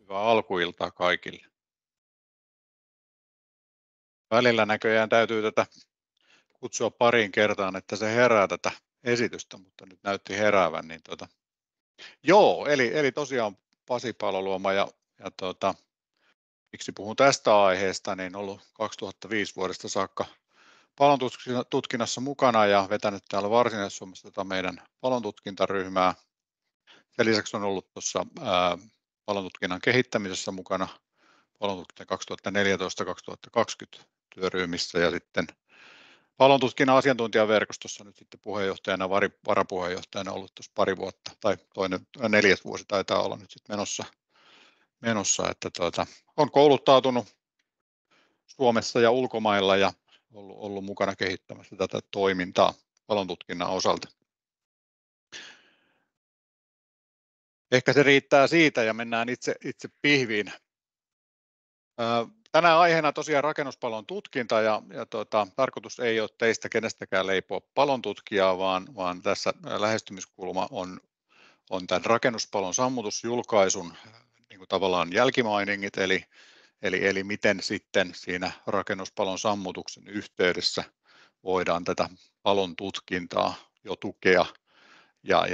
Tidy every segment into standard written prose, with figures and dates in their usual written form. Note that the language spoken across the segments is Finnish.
Hyvää alkuiltaa kaikille. Välillä näköjään täytyy tätä kutsua pariin kertaan, että se herää tätä esitystä, mutta nyt näytti heräävän. Niin Joo, eli tosiaan Pasi Paloluoma ja miksi puhun tästä aiheesta, niin ollut 2005 vuodesta saakka palontutkinnassa mukana ja vetänyt täällä Varsinais-Suomessa meidän palontutkintaryhmää. Sen lisäksi on ollut tuossa palontutkinnan kehittämisessä mukana palontutkinnan 2014-2020 työryhmissä ja sitten palontutkinnan asiantuntijaverkostossa nyt sitten puheenjohtajana ja varapuheenjohtajana ollut tuossa pari vuotta tai neljäs vuosi taitaa olla nyt sitten menossa että on kouluttautunut Suomessa ja ulkomailla ja ollut mukana kehittämässä tätä toimintaa palontutkinnan osalta. Ehkä se riittää siitä ja mennään itse pihviin. Tänään aiheena tosiaan rakennuspalon tutkinta ja tarkoitus ei ole teistä kenestäkään leipoa palontutkijaa, vaan tässä lähestymiskulma on tämän rakennuspalon sammutusjulkaisun niin kuin tavallaan jälkimainingit, eli miten sitten siinä rakennuspalon sammutuksen yhteydessä voidaan tätä palon tutkintaa jo tukea ja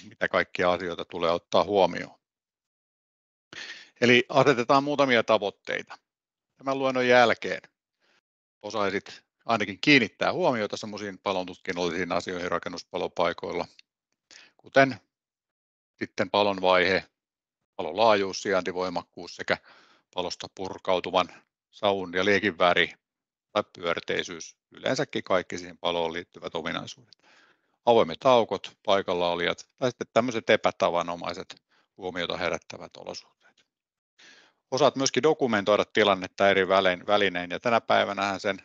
mitä kaikkia asioita tulee ottaa huomioon. Eli asetetaan muutamia tavoitteita. Tämän luennon jälkeen osaisit ainakin kiinnittää huomiota semmoisiin palontutkinnallisiin asioihin rakennuspalopaikoilla, kuten sitten palon vaihe, palon laajuus, sijaintivoimakkuus sekä palosta purkautuvan savun ja liekin väri tai pyörteisyys, yleensäkin kaikki siihen paloon liittyvät ominaisuudet. Avoimet aukot, paikallaolijat tai sitten tämmöiset epätavanomaiset huomiota herättävät olosuhteet. Osaat myöskin dokumentoida tilannetta eri välinein ja tänä päivänä sen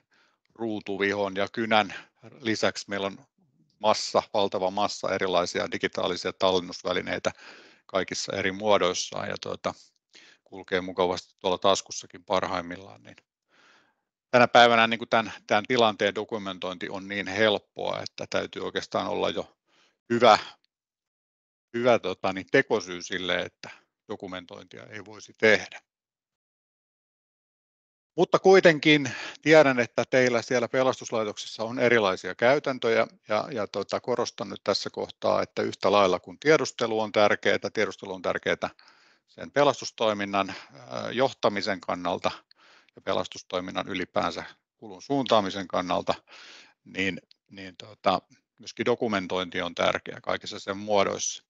ruutuvihon ja kynän lisäksi meillä on valtava massa erilaisia digitaalisia tallennusvälineitä kaikissa eri muodoissaan ja kulkee mukavasti tuolla taskussakin parhaimmillaan. Niin tänä päivänä niin kuin tämän tilanteen dokumentointi on niin helppoa, että täytyy oikeastaan olla jo hyvä tekosyy sille, että dokumentointia ei voisi tehdä. Mutta kuitenkin tiedän, että teillä siellä pelastuslaitoksissa on erilaisia käytäntöjä ja korostan nyt tässä kohtaa, että yhtä lailla kun tiedustelu on tärkeää sen pelastustoiminnan johtamisen kannalta ja pelastustoiminnan ylipäänsä kulun suuntaamisen kannalta, niin myöskin dokumentointi on tärkeä kaikissa sen muodoissa.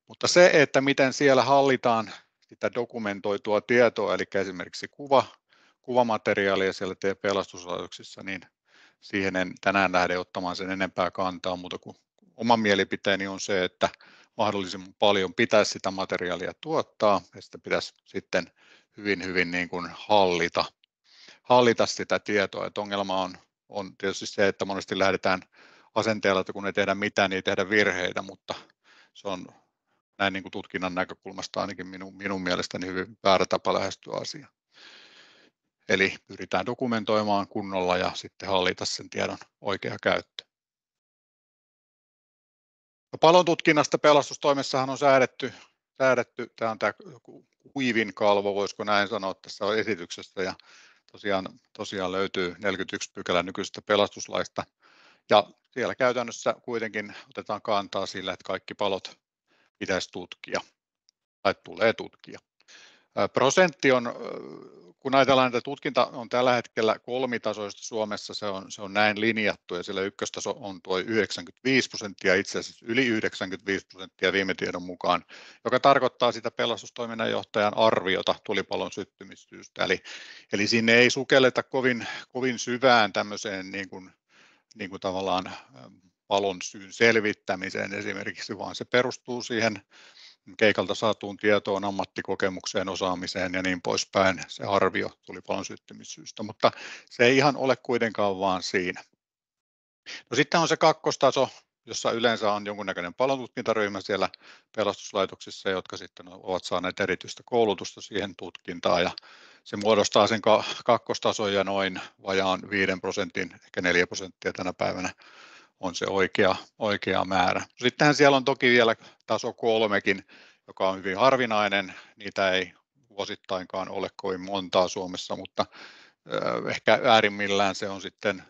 Mutta se, että miten siellä hallitaan sitä dokumentoitua tietoa, eli esimerkiksi kuvamateriaalia siellä teidän pelastuslaitoksissa, niin siihen en tänään lähde ottamaan sen enempää kantaa, mutta kuin oma mielipiteeni on se, että mahdollisimman paljon pitäisi sitä materiaalia tuottaa ja sitä pitäisi sitten hyvin niin kuin hallita sitä tietoa. Että ongelma on tietysti se, että monesti lähdetään asenteella, että kun ei tehdä mitään, niin ei tehdä virheitä, mutta se on näin niin kuin tutkinnan näkökulmasta ainakin minun mielestäni hyvin väärä tapa lähestyä asiaa. Eli pyritään dokumentoimaan kunnolla ja sitten hallita sen tiedon oikea käyttö. Palontutkinnasta pelastustoimessahan on säädetty, tämä on tämä kuivin kalvo, voisiko näin sanoa tässä esityksessä, ja tosiaan löytyy 41 pykälä nykyisestä pelastuslaista, ja siellä käytännössä kuitenkin otetaan kantaa sillä, että kaikki palot pitäisi tutkia tai tulee tutkia. Prosentti on, kun ajatellaan, että tutkinta on tällä hetkellä kolmitasoista Suomessa, se on näin linjattu ja siellä ykköstaso on tuo 95%, itse asiassa yli 95% viime tiedon mukaan, joka tarkoittaa sitä pelastustoiminnan johtajan arviota tulipalon syttymissyystä. Eli sinne ei sukelleta kovin syvään tämmöiseen niin kuin tavallaan palon syyn selvittämiseen esimerkiksi, vaan se perustuu siihen keikalta saatuun tietoon, ammattikokemukseen, osaamiseen ja niin poispäin se arvio tulipalon syttymissyystä, mutta se ei ihan ole kuitenkaan vaan siinä. No sitten on se kakkostaso, jossa yleensä on jonkunnäköinen palontutkintaryhmä siellä pelastuslaitoksissa, jotka sitten ovat saaneet erityistä koulutusta siihen tutkintaan ja se muodostaa sen kakkostason ja noin vajaan 5%, ehkä 4% tänä päivänä on se oikea määrä. Sittenhän siellä on toki vielä taso 3, joka on hyvin harvinainen. Niitä ei vuosittainkaan ole kovin montaa Suomessa, mutta ehkä äärimmillään se on sitten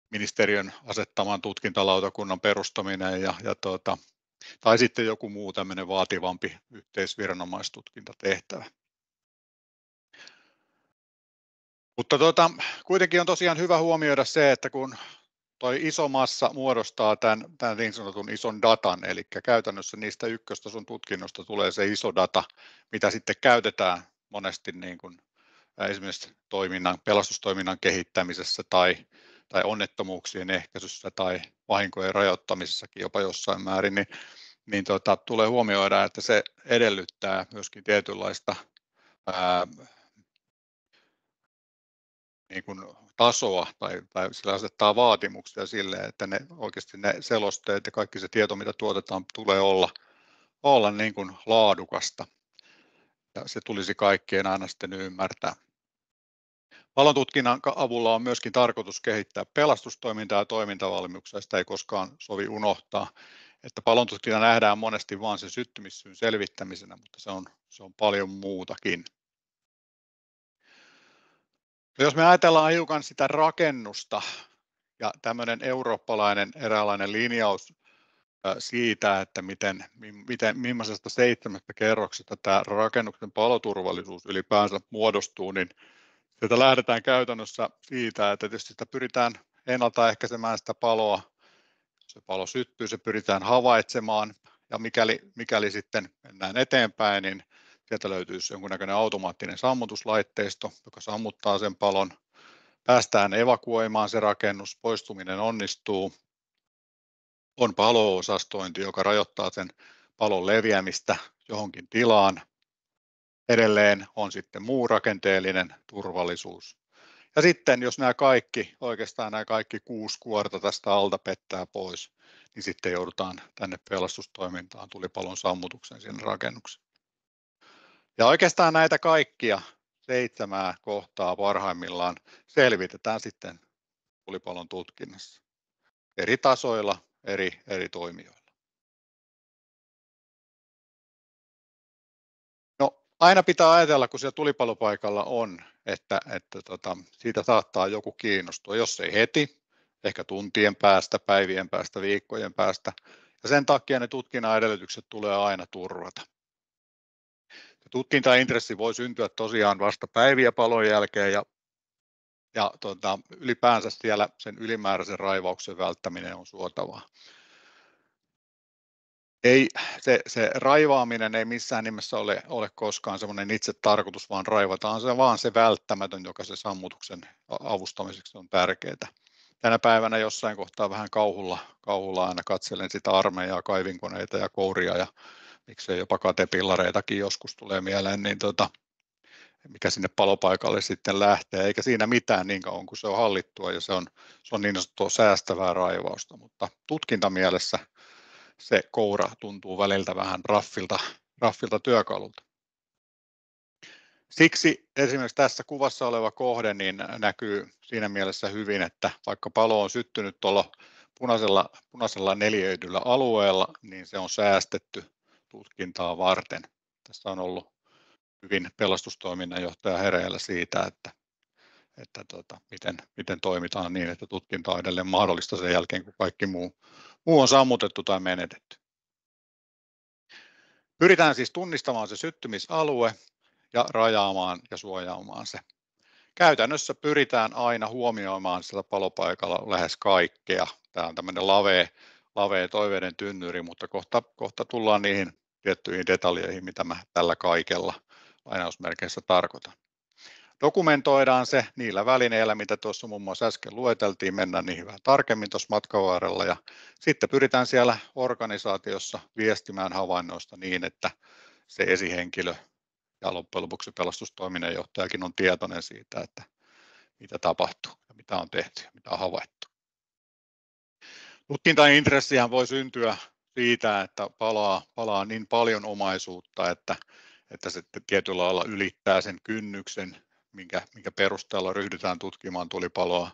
ministeriön asettaman tutkintalautakunnan perustaminen tai sitten joku muu tämmöinen vaativampi yhteisviranomaistutkintatehtävä. Mutta kuitenkin on tosiaan hyvä huomioida se, että kun tuo iso massa muodostaa tämän niin sanotun ison datan, eli käytännössä niistä ykköstason tutkinnosta tulee se iso data, mitä sitten käytetään monesti niin kuin esimerkiksi pelastustoiminnan kehittämisessä tai onnettomuuksien ehkäisyssä tai vahinkojen rajoittamisessakin jopa jossain määrin, niin tulee huomioida, että se edellyttää myöskin tietynlaista niin kuin tasoa tai sillä asettaa vaatimuksia sille, että oikeasti ne selosteet ja kaikki se tieto, mitä tuotetaan, tulee olla niin kuin laadukasta. Ja se tulisi kaikkien aina sitten ymmärtää. Palontutkinnan avulla on myöskin tarkoitus kehittää pelastustoimintaa ja toimintavalmiuksia. Sitä ei koskaan sovi unohtaa, että palontutkinta nähdään monesti vain sen syttymissyyn selvittämisenä, mutta se on paljon muutakin. Jos me ajatellaan hiukan sitä rakennusta ja tämmöinen eurooppalainen eräänlainen linjaus siitä, että millaisesta 7 kerroksesta tämä rakennuksen paloturvallisuus ylipäänsä muodostuu, niin sieltä lähdetään käytännössä siitä, että tietysti sitä pyritään ennaltaehkäisemään sitä paloa. Se palo syttyy, se pyritään havaitsemaan ja mikäli sitten mennään eteenpäin, niin sieltä löytyisi jonkunnäköinen automaattinen sammutuslaitteisto, joka sammuttaa sen palon. Päästään evakuoimaan se rakennus, poistuminen onnistuu. On palo-osastointi, joka rajoittaa sen palon leviämistä johonkin tilaan. Edelleen on sitten muu rakenteellinen turvallisuus. Ja sitten jos oikeastaan nämä kaikki 6 kuorta tästä alta pettää pois, niin sitten joudutaan tänne pelastustoimintaan, tulipalon sammutukseen siinä rakennukseen. Ja oikeastaan näitä kaikkia 7 kohtaa parhaimmillaan selvitetään sitten tulipalon tutkinnassa eri tasoilla, eri toimijoilla. No, aina pitää ajatella, kun siellä tulipalopaikalla on, että siitä saattaa joku kiinnostua, jos ei heti, ehkä tuntien päästä, päivien päästä, viikkojen päästä. Ja sen takia ne tutkinnan edellytykset tulee aina turvata. Tutkintaintressi voi syntyä tosiaan vasta päiviä palon jälkeen ja ylipäänsä siellä sen ylimääräisen raivauksen välttäminen on suotavaa. Se raivaaminen ei missään nimessä ole koskaan semmoinen itse tarkoitus, vaan raivataan se vaan se välttämätön, joka se sammutuksen avustamiseksi on tärkeää. Tänä päivänä jossain kohtaa vähän kauhulla aina katselen sitä armeijaa, kaivinkoneita ja kouria ja miksei jopa katepillareitakin joskus tulee mieleen, niin mikä sinne palopaikalle sitten lähtee, eikä siinä mitään niin kauan kuin se on hallittua ja se on niin sanottua säästävää raivausta, mutta tutkintamielessä se koura tuntuu väliltä vähän raffilta työkalulta. Siksi esimerkiksi tässä kuvassa oleva kohde niin näkyy siinä mielessä hyvin, että vaikka palo on syttynyt tuolla punaisella neliöidyllä alueella, niin se on säästetty tutkintaa varten. Tässä on ollut hyvin pelastustoiminnan johtaja hereillä siitä, että miten toimitaan niin, että tutkinta on edelleen mahdollista sen jälkeen, kun kaikki muu on sammutettu tai menetetty. Pyritään siis tunnistamaan se syttymisalue ja rajaamaan ja suojaamaan se. Käytännössä pyritään aina huomioimaan sillä palopaikalla lähes kaikkea. Tämä on tämmöinen lavea toiveiden tynnyri, mutta kohta tullaan niihin tiettyihin detaljeihin, mitä mä tällä kaikella lainausmerkeissä tarkoitan. Dokumentoidaan se niillä välineillä, mitä tuossa muun muassa äsken lueteltiin, mennään niihin vähän tarkemmin tuossa matkan varrella ja sitten pyritään siellä organisaatiossa viestimään havainnoista niin, että se esihenkilö ja loppujen lopuksi pelastustoiminnan johtajakin on tietoinen siitä, että mitä tapahtuu ja mitä on tehty ja mitä on havaittu. Tutkintaintressihän voi syntyä siitä, että palaa niin paljon omaisuutta, että se tietyllä lailla ylittää sen kynnyksen, minkä perusteella ryhdytään tutkimaan tulipaloa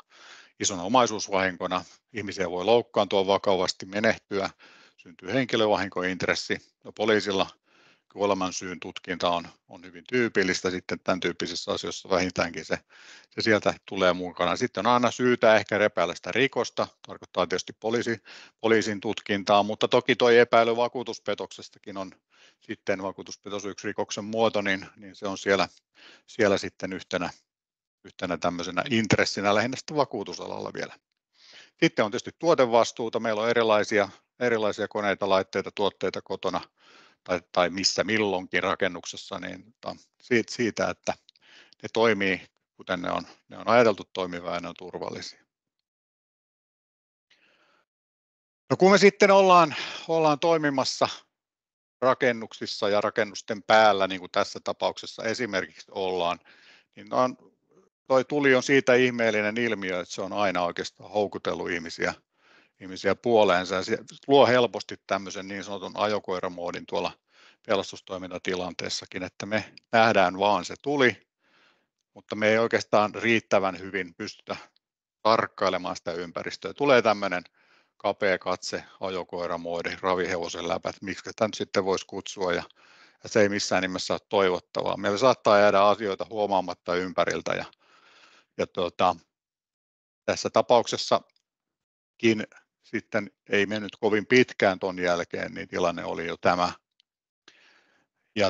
isona omaisuusvahinkona. Ihmisiä voi loukkaantua vakavasti, menehtyä, syntyy henkilövahinkointressi. No, poliisilla kuolemansyyn tutkinta on hyvin tyypillistä. Sitten tämän tyyppisissä asioissa vähintäänkin se sieltä tulee mukana. Sitten on aina syytä ehkä epäillä sitä rikosta, tarkoittaa tietysti poliisin tutkintaa, mutta toki tuo epäily vakuutuspetoksestakin on sitten vakuutuspetos yksi rikoksen muoto, niin se on siellä sitten yhtenä tämmöisenä intressinä lähinnä sitten vakuutusalalla vielä. Sitten on tietysti tuotevastuuta. Meillä on erilaisia koneita, laitteita, tuotteita kotona tai missä milloinkin rakennuksessa, niin siitä, että ne toimii kuten ne on ajateltu toimivaa ja ne on turvallisia. No kun me sitten ollaan toimimassa rakennuksissa ja rakennusten päällä, niin kuin tässä tapauksessa esimerkiksi ollaan, niin toi tuli on siitä ihmeellinen ilmiö, että se on aina oikeastaan houkutellut ihmisiä puoleensa ja se luo helposti tämmöisen niin sanotun ajokoiramoodin tuolla pelastustoimintatilanteessakin, että me nähdään vaan se tuli, mutta me ei oikeastaan riittävän hyvin pystytä tarkkailemaan sitä ympäristöä. Tulee tämmöinen kapea katse, ajokoiramoodi, ravihevosen läpät, miksi tämä nyt sitten voisi kutsua, ja se ei missään nimessä ole toivottavaa. Meillä saattaa jäädä asioita huomaamatta ympäriltä, ja tässä tapauksessakin sitten ei mennyt kovin pitkään ton jälkeen, niin tilanne oli jo tämä. Ja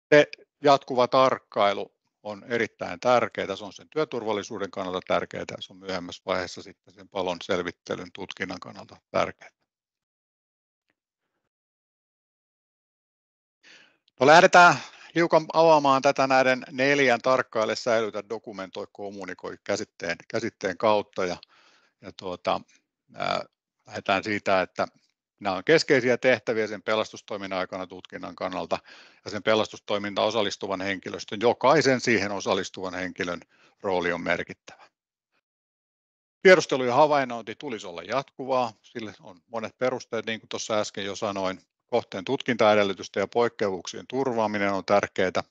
se jatkuva tarkkailu on erittäin tärkeää, se on sen työturvallisuuden kannalta tärkeää, se on myöhemmässä vaiheessa sitten sen palon selvittelyn tutkinnan kannalta tärkeää. No lähdetään hiukan avaamaan tätä näiden 4 tarkkaile, säilytä, dokumentoi, kommunikoi käsitteen kautta ja lähdetään siitä, että nämä on keskeisiä tehtäviä sen pelastustoiminnan aikana tutkinnan kannalta ja sen pelastustoimintaan osallistuvan henkilöstön, jokaisen siihen osallistuvan henkilön rooli on merkittävä. Tiedustelu ja havainnointi tulisi olla jatkuvaa, sille on monet perusteet, niin kuin tuossa äsken jo sanoin. Kohteen tutkintaedellytysten ja poikkeavuuksien turvaaminen on tärkeää,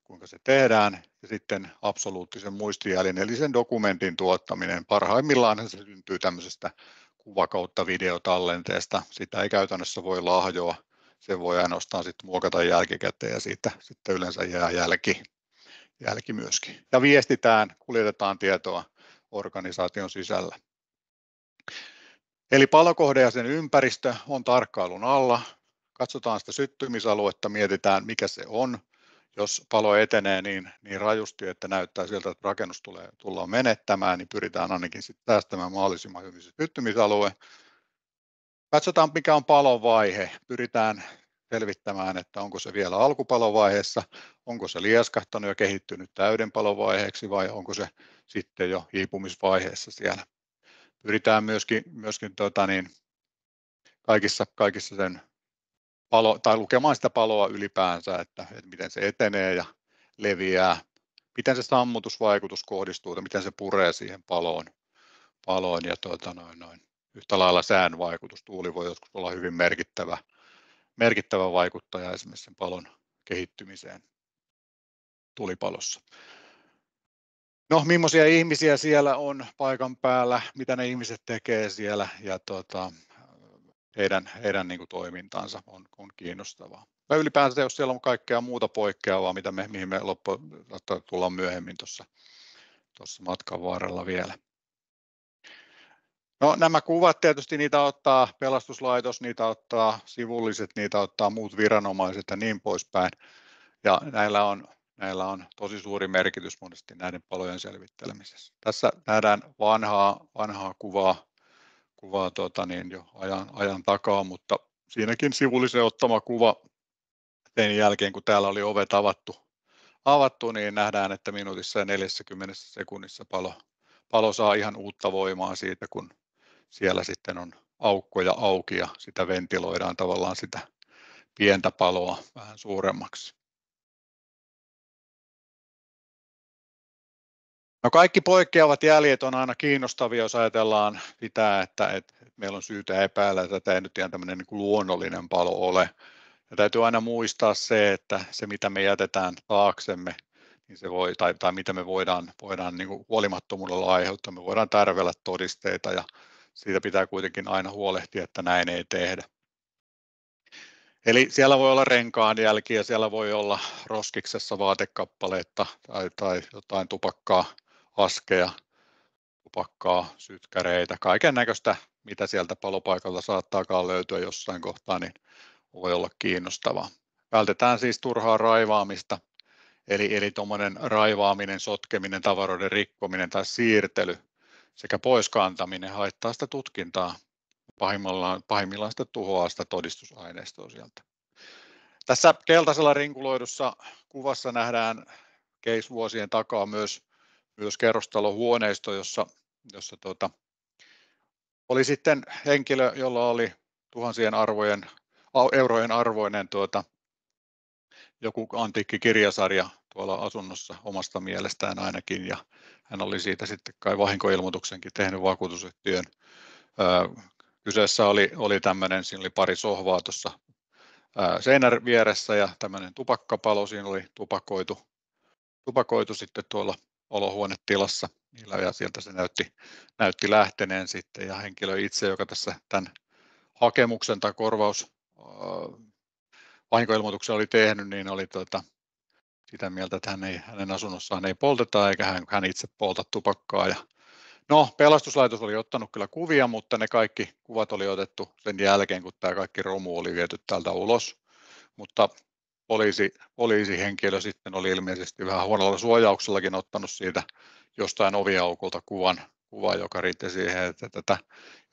kuinka se tehdään, ja sitten absoluuttisen muistijäljen eli sen dokumentin tuottaminen. Parhaimmillaan se syntyy tämmöisestä kuva- kautta videotallenteesta. Sitä ei käytännössä voi lahjoa, se voi ainoastaan sitten muokata jälkikäteen ja siitä sitten yleensä jää jälki myöskin. Ja viestitään, kuljetetaan tietoa organisaation sisällä. Eli palokohde ja sen ympäristö on tarkkailun alla. Katsotaan sitä syttymisaluetta, mietitään mikä se on. Jos palo etenee niin rajusti, että näyttää siltä, että rakennus tullaan menettämään, niin pyritään ainakin sitten säästämään mahdollisimman hyvin se syttymisalue. Katsotaan mikä on palon vaihe. Pyritään selvittämään, että onko se vielä alkupalovaiheessa, onko se lieskahtanut ja kehittynyt täyden palovaiheeksi vai onko se sitten jo hiipumisvaiheessa siellä. Pyritään myöskin kaikissa sen tai lukemaan sitä paloa ylipäänsä, että miten se etenee ja leviää, miten se sammutusvaikutus kohdistuu, miten se puree siihen paloon ja yhtä lailla sään vaikutus. Tuuli voi joskus olla hyvin merkittävä vaikuttaja esimerkiksi sen palon kehittymiseen tulipalossa. No, millaisia ihmisiä siellä on paikan päällä, mitä ne ihmiset tekee siellä ja heidän niin kuin toimintansa on kiinnostavaa. Ja ylipäänsä jos siellä on kaikkea muuta poikkeavaa, mihin me tullaan myöhemmin tuossa matkan varrella vielä. No, nämä kuvat tietysti niitä ottaa pelastuslaitos, niitä ottaa sivulliset, niitä ottaa muut viranomaiset ja niin poispäin. Ja näillä on tosi suuri merkitys monesti näiden palojen selvittelemisessä. Tässä nähdään vanhaa kuvaa jo ajan takaa, mutta siinäkin sivullisen ottama kuva sen jälkeen, kun täällä oli ovet avattu, niin nähdään, että minuutissa ja 40 sekunnissa palo saa ihan uutta voimaa siitä, kun siellä sitten on aukkoja auki ja sitä ventiloidaan tavallaan sitä pientä paloa vähän suuremmaksi. No, kaikki poikkeavat jäljet on aina kiinnostavia, jos ajatellaan sitä, että meillä on syytä epäillä, että tämä ei nyt ihan tämmöinen niin kuin luonnollinen palo ole. Ja täytyy aina muistaa se, että se mitä me jätetään taaksemme, niin se voi, tai mitä me voidaan niin kuin huolimattomuudella aiheuttaa, me voidaan tärvellä todisteita ja siitä pitää kuitenkin aina huolehtia, että näin ei tehdä. Eli siellä voi olla renkaanjälkiä, siellä voi olla roskiksessa vaatekappaleita tai jotain tupakkaa, askeja, tupakkaa, sytkäreitä, kaiken näköistä, mitä sieltä palopaikalta saattaakaan löytyä jossain kohtaa, niin voi olla kiinnostavaa. Vältetään siis turhaa raivaamista, eli tuommoinen raivaaminen, sotkeminen, tavaroiden rikkominen tai siirtely sekä poiskantaminen haittaa sitä tutkintaa. Pahimmillaan sitä tuhoaa sitä todistusaineistoa sieltä. Tässä keltaisella rinkuloidussa kuvassa nähdään case-vuosien takaa myös kerrostalohuoneisto, jossa oli sitten henkilö, jolla oli tuhansien eurojen arvoinen joku antiikkikirjasarja tuolla asunnossa omasta mielestään ainakin, ja hän oli siitä sitten kai vahinkoilmoituksenkin tehnyt vakuutusyhtiön. Kyseessä oli tämmöinen, siinä oli pari sohvaa tuossa seinän vieressä ja tämmöinen tupakkapalo, siinä oli tupakoitu sitten tuolla olohuonetilassa ja sieltä se näytti lähteneen sitten, ja henkilö itse, joka tässä tämän hakemuksen tai vahinkoilmoituksen oli tehnyt, niin oli sitä mieltä, että hänen asunnossaan ei polteta eikä hän itse polta tupakkaa. Ja no, pelastuslaitos oli ottanut kyllä kuvia, mutta ne kaikki kuvat oli otettu sen jälkeen, kun tämä kaikki romu oli viety täältä ulos. Mutta poliisihenkilö sitten oli ilmeisesti vähän huonolla suojauksellakin ottanut siitä jostain oviaukolta kuvan, joka riitti siihen, että tätä,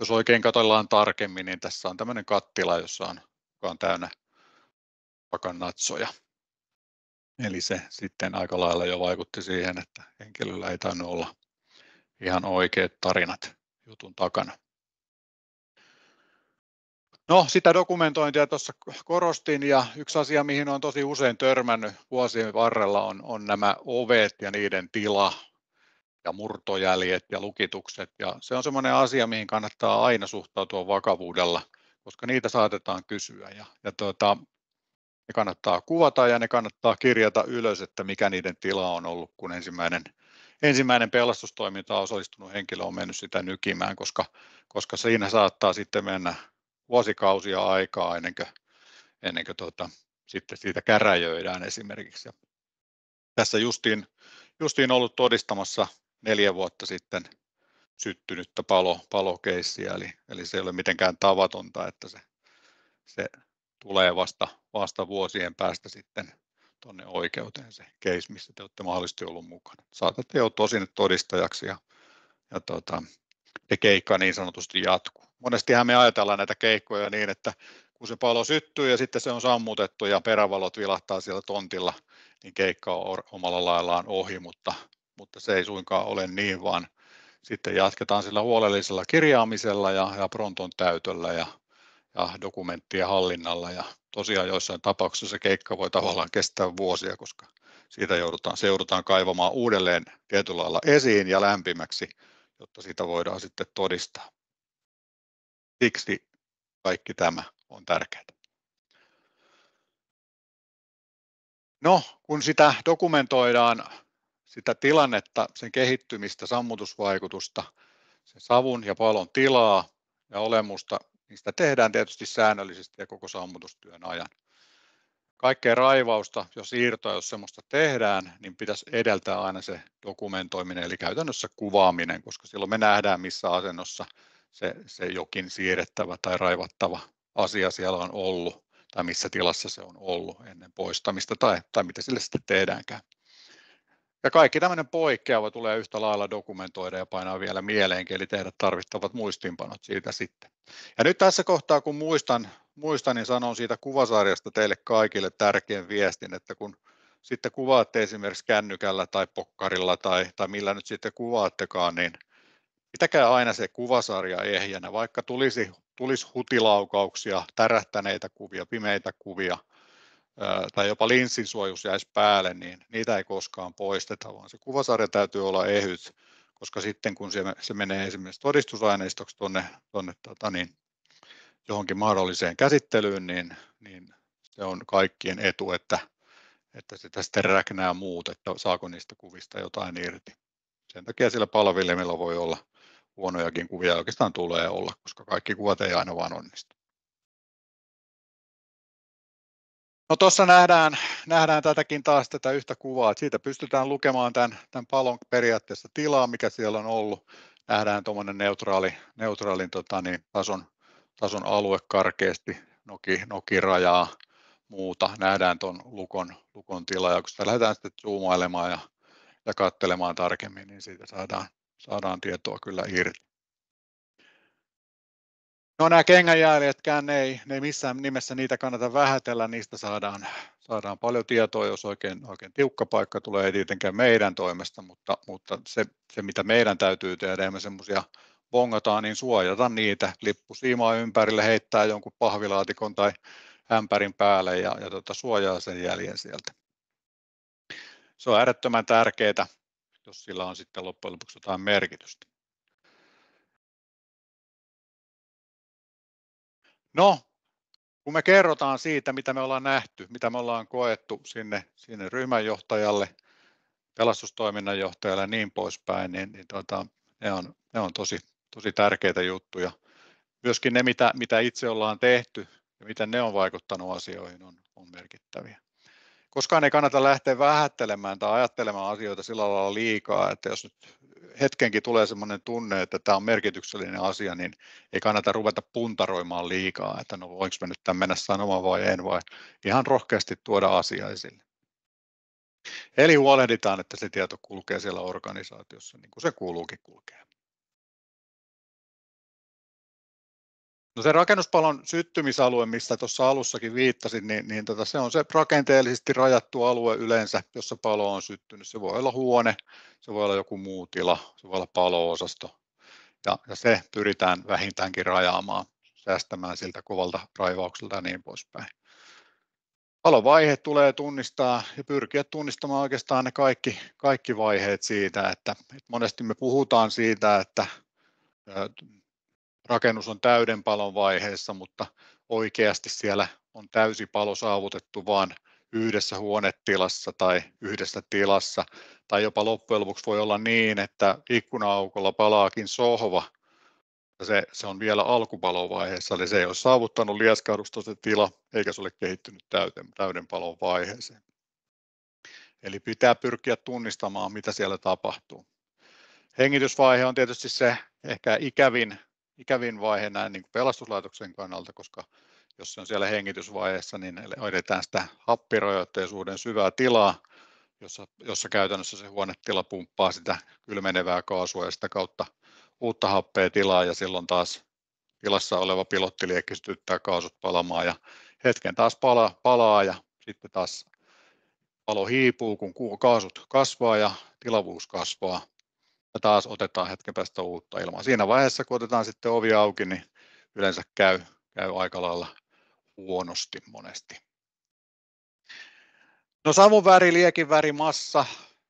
jos oikein katsotaan tarkemmin, niin tässä on tämmöinen kattila, joka on täynnä tupakan natsoja. Eli se sitten aika lailla jo vaikutti siihen, että henkilöllä ei tainnut olla ihan oikeat tarinat jutun takana. No, sitä dokumentointia tuossa korostin, ja yksi asia, mihin olen tosi usein törmännyt vuosien varrella, on nämä ovet ja niiden tila ja murtojäljet ja lukitukset. Ja se on semmoinen asia, mihin kannattaa aina suhtautua vakavuudella, koska niitä saatetaan kysyä. Ne kannattaa kuvata ja ne kannattaa kirjata ylös, että mikä niiden tila on ollut, kun ensimmäinen pelastustoimintaan osallistunut henkilö on mennyt sitä nykimään, koska siinä saattaa sitten mennä vuosikausia aikaa ennen kuin sitten siitä käräjöidään esimerkiksi. Ja tässä justiin ollut todistamassa 4 vuotta sitten syttynyttä palokeissiä, eli se ei ole mitenkään tavatonta, että se tulee vasta vuosien päästä sitten tuonne oikeuteen se case, missä te olette mahdollisesti ollut mukana. Saatatte joutua sinne todistajaksi ja se keikka niin sanotusti jatkuu. Monestihan me ajatellaan näitä keikkoja niin, että kun se palo syttyy ja sitten se on sammutettu ja perävalot vilahtaa siellä tontilla, niin keikka on omalla laillaan ohi, mutta se ei suinkaan ole niin, vaan sitten jatketaan sillä huolellisella kirjaamisella ja pronton täytöllä ja dokumenttien hallinnalla, ja tosiaan joissain tapauksissa se keikka voi tavallaan kestää vuosia, koska siitä joudutaan kaivamaan uudelleen tietyllä lailla esiin ja lämpimäksi, jotta siitä voidaan sitten todistaa. Siksi kaikki tämä on tärkeää. No, kun sitä dokumentoidaan, sitä tilannetta, sen kehittymistä, sammutusvaikutusta, sen savun ja palon tilaa ja olemusta, niin sitä tehdään tietysti säännöllisesti ja koko sammutustyön ajan. Kaikkea raivausta ja siirtoa, jos sellaista tehdään, niin pitäisi edeltää aina se dokumentoiminen, eli käytännössä kuvaaminen, koska silloin me nähdään, missä asennossa se jokin siirrettävä tai raivattava asia siellä on ollut, tai missä tilassa se on ollut ennen poistamista, tai mitä sille sitten tehdäänkään. Ja kaikki tämmöinen poikkeava tulee yhtä lailla dokumentoida ja painaa vielä mieleenkin, eli tehdä tarvittavat muistiinpanot siitä sitten. Ja nyt tässä kohtaa, kun muistan, niin sanon siitä kuvasarjasta teille kaikille tärkeän viestin, että kun sitten kuvaatte esimerkiksi kännykällä tai pokkarilla tai millä nyt sitten kuvaattekaan, niin pitäkää aina se kuvasarja ehjänä, vaikka tulisi hutilaukauksia, tärähtäneitä kuvia, pimeitä kuvia, tai jopa linssinsuojus jäisi päälle, niin niitä ei koskaan poisteta, vaan se kuvasarja täytyy olla ehyt, koska sitten kun se menee esimerkiksi todistusaineistoksi tuonne johonkin mahdolliseen käsittelyyn, niin se on kaikkien etu, että sitä sitten räknää muut, että saako niistä kuvista jotain irti. Sen takia sillä palvelimella voi olla huonojakin kuvia, oikeastaan tulee olla, koska kaikki kuvat ei aina vaan onnistu. No tuossa nähdään tätäkin taas tätä yhtä kuvaa, että siitä pystytään lukemaan tämän palon periaatteessa tilaa, mikä siellä on ollut. Nähdään tuommoinen neutraalin tason alue karkeasti, nokirajaa, muuta. Nähdään tuon lukon tila, ja kun sitä lähdetään sitten zoomailemaan ja katselemaan tarkemmin, niin siitä saadaan tietoa kyllä irti. No nämä kengänjäljetkään, ne ei missään nimessä niitä kannata vähätellä, niistä saadaan paljon tietoa, jos oikein tiukka paikka tulee, ei tietenkään meidän toimesta, mutta se mitä meidän täytyy tehdä, me semmoisia bongataan, niin suojata niitä, lippusiimaa ympärille, heittää jonkun pahvilaatikon tai ämpärin päälle ja suojaa sen jäljen sieltä. Se on äärettömän tärkeää, jos sillä on sitten loppujen lopuksi jotain merkitystä. No, kun me kerrotaan siitä, mitä me ollaan nähty, mitä me ollaan koettu sinne ryhmänjohtajalle, pelastustoiminnan johtajalle ja niin poispäin, niin ne on tosi tärkeitä juttuja. Myöskin ne, mitä itse ollaan tehty ja miten ne on vaikuttanut asioihin, on merkittäviä. Koskaan ei kannata lähteä vähättelemään tai ajattelemaan asioita sillä lailla liikaa, että jos nyt hetkenkin tulee sellainen tunne, että tämä on merkityksellinen asia, niin ei kannata ruveta puntaroimaan liikaa, että no voinko mä nyt tämän mennä sanomaan vai en, vai ihan rohkeasti tuoda asia esille. Eli huolehditaan, että se tieto kulkee siellä organisaatiossa niin kuin se kuuluukin kulkea. No se rakennuspalon syttymisalue, mistä tuossa alussakin viittasin, niin se on se rakenteellisesti rajattu alue yleensä, jossa palo on syttynyt. Se voi olla huone, se voi olla joku muu tila, se voi olla palo-osasto. Ja se pyritään vähintäänkin rajaamaan, säästämään siltä kovalta raivaukselta ja niin poispäin. Palovaiheet tulee tunnistaa ja pyrkiä tunnistamaan oikeastaan ne kaikki vaiheet siitä, että monesti me puhutaan siitä, että rakennus on täyden palon vaiheessa, mutta oikeasti siellä on täysi palo saavutettu vain yhdessä huonetilassa tai yhdessä tilassa, tai jopa loppujen lopuksi voi olla niin, että ikkuna-aukolla palaakin sohva, ja se on vielä alkupalovaiheessa, eli se ei ole saavuttanut lieskahdusta se tila, eikä se ole kehittynyt täyden palon vaiheeseen. Eli pitää pyrkiä tunnistamaan, mitä siellä tapahtuu. Hengitysvaihe on tietysti se ehkä ikävin vaihe näin niin kuin pelastuslaitoksen kannalta, koska jos se on siellä hengitysvaiheessa, niin edetään sitä happirajoitteisuuden syvää tilaa, jossa käytännössä se huonetila pumppaa sitä kylmenevää kaasua ja sitä kautta uutta happea tilaa, ja silloin taas tilassa oleva pilottiliekki sytyttää kaasut palamaan ja hetken taas palaa ja sitten taas palo hiipuu, kun kaasut kasvaa ja tilavuus kasvaa. Ja taas otetaan hetken päästä uutta ilmaa. Siinä vaiheessa, kun otetaan sitten ovi auki, niin yleensä käy aika lailla huonosti monesti. No savun väri, liekin väri, massa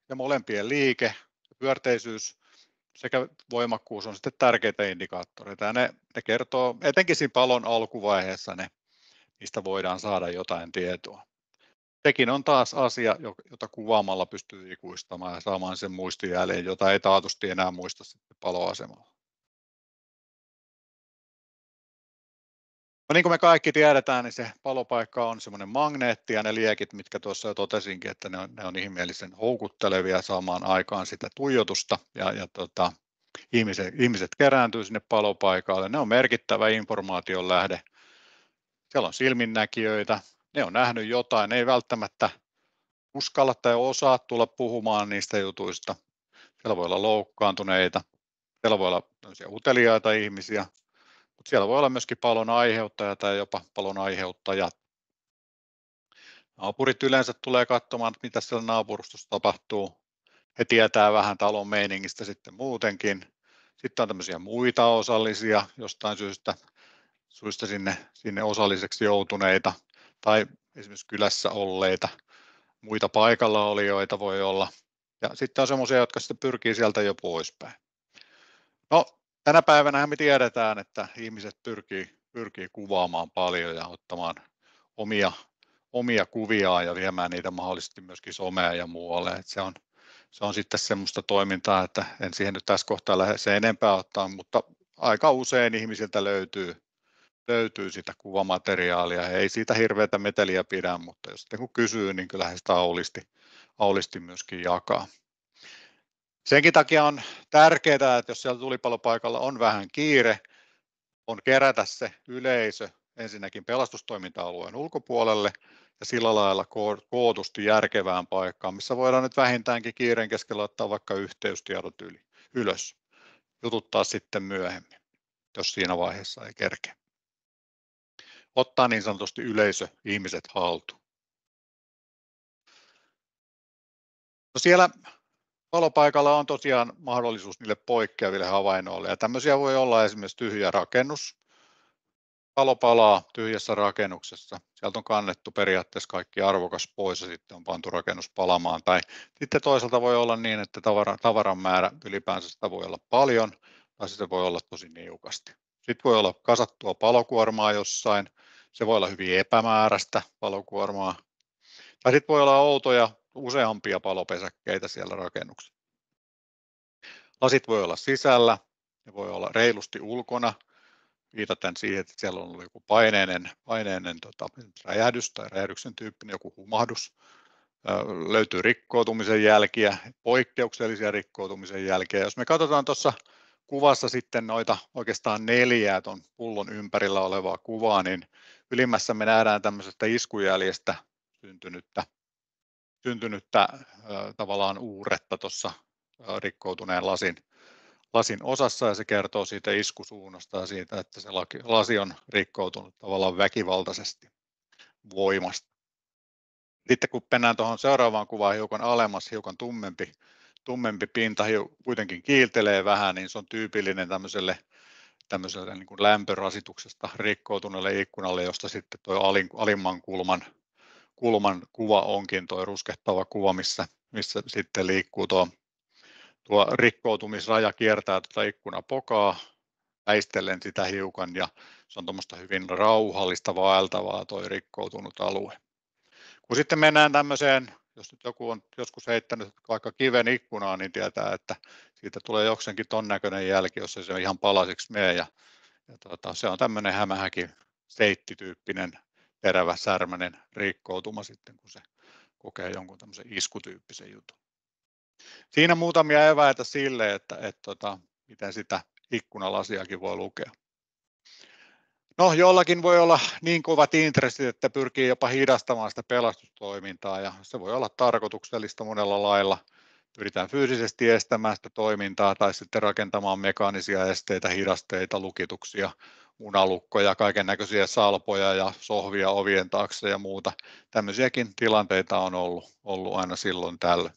ja molempien liike ja pyörteisyys sekä voimakkuus on sitten tärkeitä indikaattoreita. Ja ne kertoo, etenkin siinä palon alkuvaiheessa, niistä voidaan saada jotain tietoa. Sekin on taas asia, jota kuvaamalla pystyy ikuistamaan ja saamaan sen muistijäljen, jota ei taatusti enää muista sitten paloasemalla. No niin kuin me kaikki tiedetään, niin se palopaikka on semmoinen magneetti ja ne liekit, mitkä tuossa jo totesinkin, että ne on ihmeellisen houkuttelevia saamaan aikaan sitä tuijotusta ja ihmiset kerääntyy sinne palopaikalle. Ne on merkittävä informaation lähde. Siellä on silminnäkijöitä, ne on nähnyt jotain, ne ei välttämättä uskalla tai osaa tulla puhumaan niistä jutuista. Siellä voi olla loukkaantuneita, siellä voi olla uteliaita ihmisiä, mutta siellä voi olla myöskin palon aiheuttaja tai jopa palon aiheuttajat. Naapurit yleensä tulee katsomaan, mitä siellä naapurustossa tapahtuu. He tietää vähän talon meiningistä sitten muutenkin. Sitten on tämmöisiä muita osallisia jostain syystä sinne osalliseksi joutuneita tai esimerkiksi kylässä olleita. Muita paikallaolijoita voi olla. Ja sitten on semmoisia, jotka sitten pyrkii sieltä jo poispäin. No, tänä päivänä me tiedetään, että ihmiset pyrkii kuvaamaan paljon ja ottamaan omia kuviaan ja viemään niitä mahdollisesti myöskin somea ja muualle. Että se on sitten semmoista toimintaa, että en siihen nyt tässä kohtaa lähde sen enempää ottaa, mutta aika usein ihmisiltä löytyy löytyy sitä kuvamateriaalia. He ei siitä hirveätä meteliä pidä, mutta jos sitten kun kysyy, niin kyllä he sitä aulisti myöskin jakaa. Senkin takia on tärkeää, että jos siellä tulipalopaikalla on vähän kiire, on kerätä se yleisö ensinnäkin pelastustoiminta-alueen ulkopuolelle ja sillä lailla kootusti järkevään paikkaan, missä voidaan nyt vähintäänkin kiireen keskellä ottaa vaikka yhteystiedot ylös, jututtaa sitten myöhemmin, jos siinä vaiheessa ei kerkeä. Ottaa niin sanotusti yleisö, ihmiset haltuun. No siellä palopaikalla on tosiaan mahdollisuus niille poikkeaville havainnoille, ja tämmöisiä voi olla esimerkiksi tyhjä rakennus. Palo palaa tyhjässä rakennuksessa. Sieltä on kannettu periaatteessa kaikki arvokas pois ja sitten on pantu rakennus palamaan. Tai sitten toisaalta voi olla niin, että tavaran määrä ylipäänsä sitä voi olla paljon tai se voi olla tosi niukasti. Sitten voi olla kasattua palokuormaa jossain. Se voi olla hyvin epämääräistä palokuormaa. Tai sitten voi olla outoja useampia palopesäkkeitä siellä rakennuksessa. Lasit voi olla sisällä, ne voi olla reilusti ulkona, viitaten siihen, että siellä on ollut joku paineinen räjähdys tai räjähdyksen tyyppinen joku humahdus. Löytyy rikkoutumisen jälkiä, poikkeuksellisia rikkoutumisen jälkiä. Jos me katsotaan tuossa kuvassa sitten noita oikeastaan 4 tuon pullon ympärillä olevaa kuvaa, niin ylimmässä me nähdään tämmöisestä iskujäljestä syntynyttä tavallaan uuretta tuossa rikkoutuneen lasin osassa, ja se kertoo siitä iskusuunnasta ja siitä, että se lasi on rikkoutunut tavallaan väkivaltaisesti voimasta. Sitten kun mennään tuohon seuraavaan kuvaan hiukan alemmas, hiukan tummempi pinta kuitenkin kiiltelee vähän, niin se on tyypillinen tämmöiselle niin kuin lämpörasituksesta rikkoutuneelle ikkunalle, josta sitten tuo alimman kulman kuva onkin tuo ruskehtava kuva, missä sitten liikkuu tuo rikkoutumisraja kiertää tuota ikkunapokaa väistellen sitä hiukan, ja se on tuommoista hyvin rauhallista vaeltavaa tuo rikkoutunut alue. Kun sitten mennään tämmöiseen, jos nyt joku on joskus heittänyt vaikka kiven ikkunaan, niin tietää, että siitä tulee jokseenkin ton näköinen jälki, jos se ihan palasiksi menee, ja se on tämmöinen hämähäkin seittityyppinen terävä särmäinen rikkoutuma sitten, kun se kokee jonkun tämmöisen iskutyyppisen jutun. Siinä muutamia eväitä sille, että miten sitä ikkunalasiakin voi lukea. No, jollakin voi olla niin kovat intressit, että pyrkii jopa hidastamaan sitä pelastustoimintaa, ja se voi olla tarkoituksellista monella lailla. Pyritään fyysisesti estämään sitä toimintaa tai sitten rakentamaan mekaanisia esteitä, hidasteita, lukituksia, munalukkoja, kaiken näköisiä salpoja ja sohvia ovien taakse ja muuta. Tämmöisiäkin tilanteita on ollut aina silloin tällöin.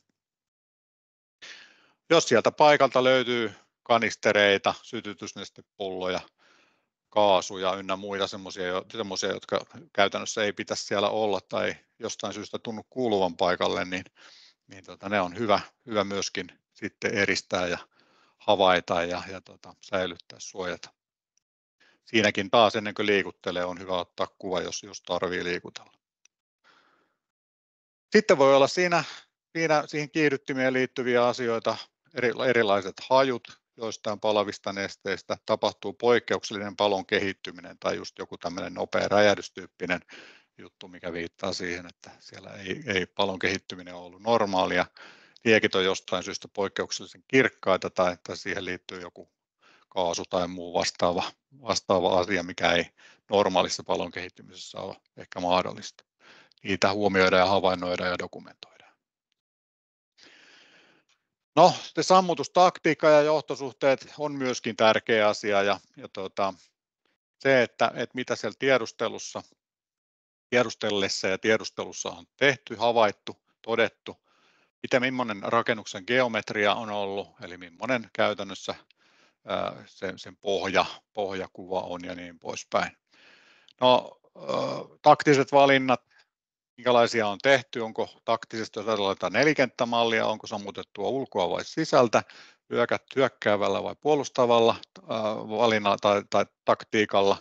Jos sieltä paikalta löytyy kanistereita, sytytysnestepulloja, kaasuja ynnä muita semmoisia, jotka käytännössä ei pitäisi siellä olla tai jostain syystä tunnu kuuluvan paikalle, niin ne on hyvä myöskin sitten eristää ja havaita ja säilyttää, suojata. Siinäkin taas ennen kuin liikuttelee on hyvä ottaa kuva, jos tarvii liikutella. Sitten voi olla siihen kiihdyttimeen liittyviä asioita, erilaiset hajut joistain palavista nesteistä, tapahtuu poikkeuksellinen palon kehittyminen tai just joku tämmöinen nopea räjähdystyyppinen juttu, mikä viittaa siihen, että siellä ei palon kehittyminen ole ollut normaalia. Liekit on jostain syystä poikkeuksellisen kirkkaita tai siihen liittyy joku kaasu tai muu vastaava asia, mikä ei normaalissa palon kehittymisessä ole ehkä mahdollista. Niitä huomioidaan ja havainnoidaan ja dokumentoidaan. No, sammutustaktiikka ja johtosuhteet on myöskin tärkeä asia, ja se, että mitä siellä tiedustellessa ja tiedustelussa on tehty, havaittu, todettu, millainen rakennuksen geometria on ollut, eli millainen käytännössä sen pohjakuva on ja niin poispäin. No, taktiset valinnat, minkälaisia on tehty, onko taktisesti, jos ajatellaan nelikenttämallia, onko sammutettua ulkoa vai sisältä, hyökkäävällä vai puolustavalla valinnalla tai taktiikalla,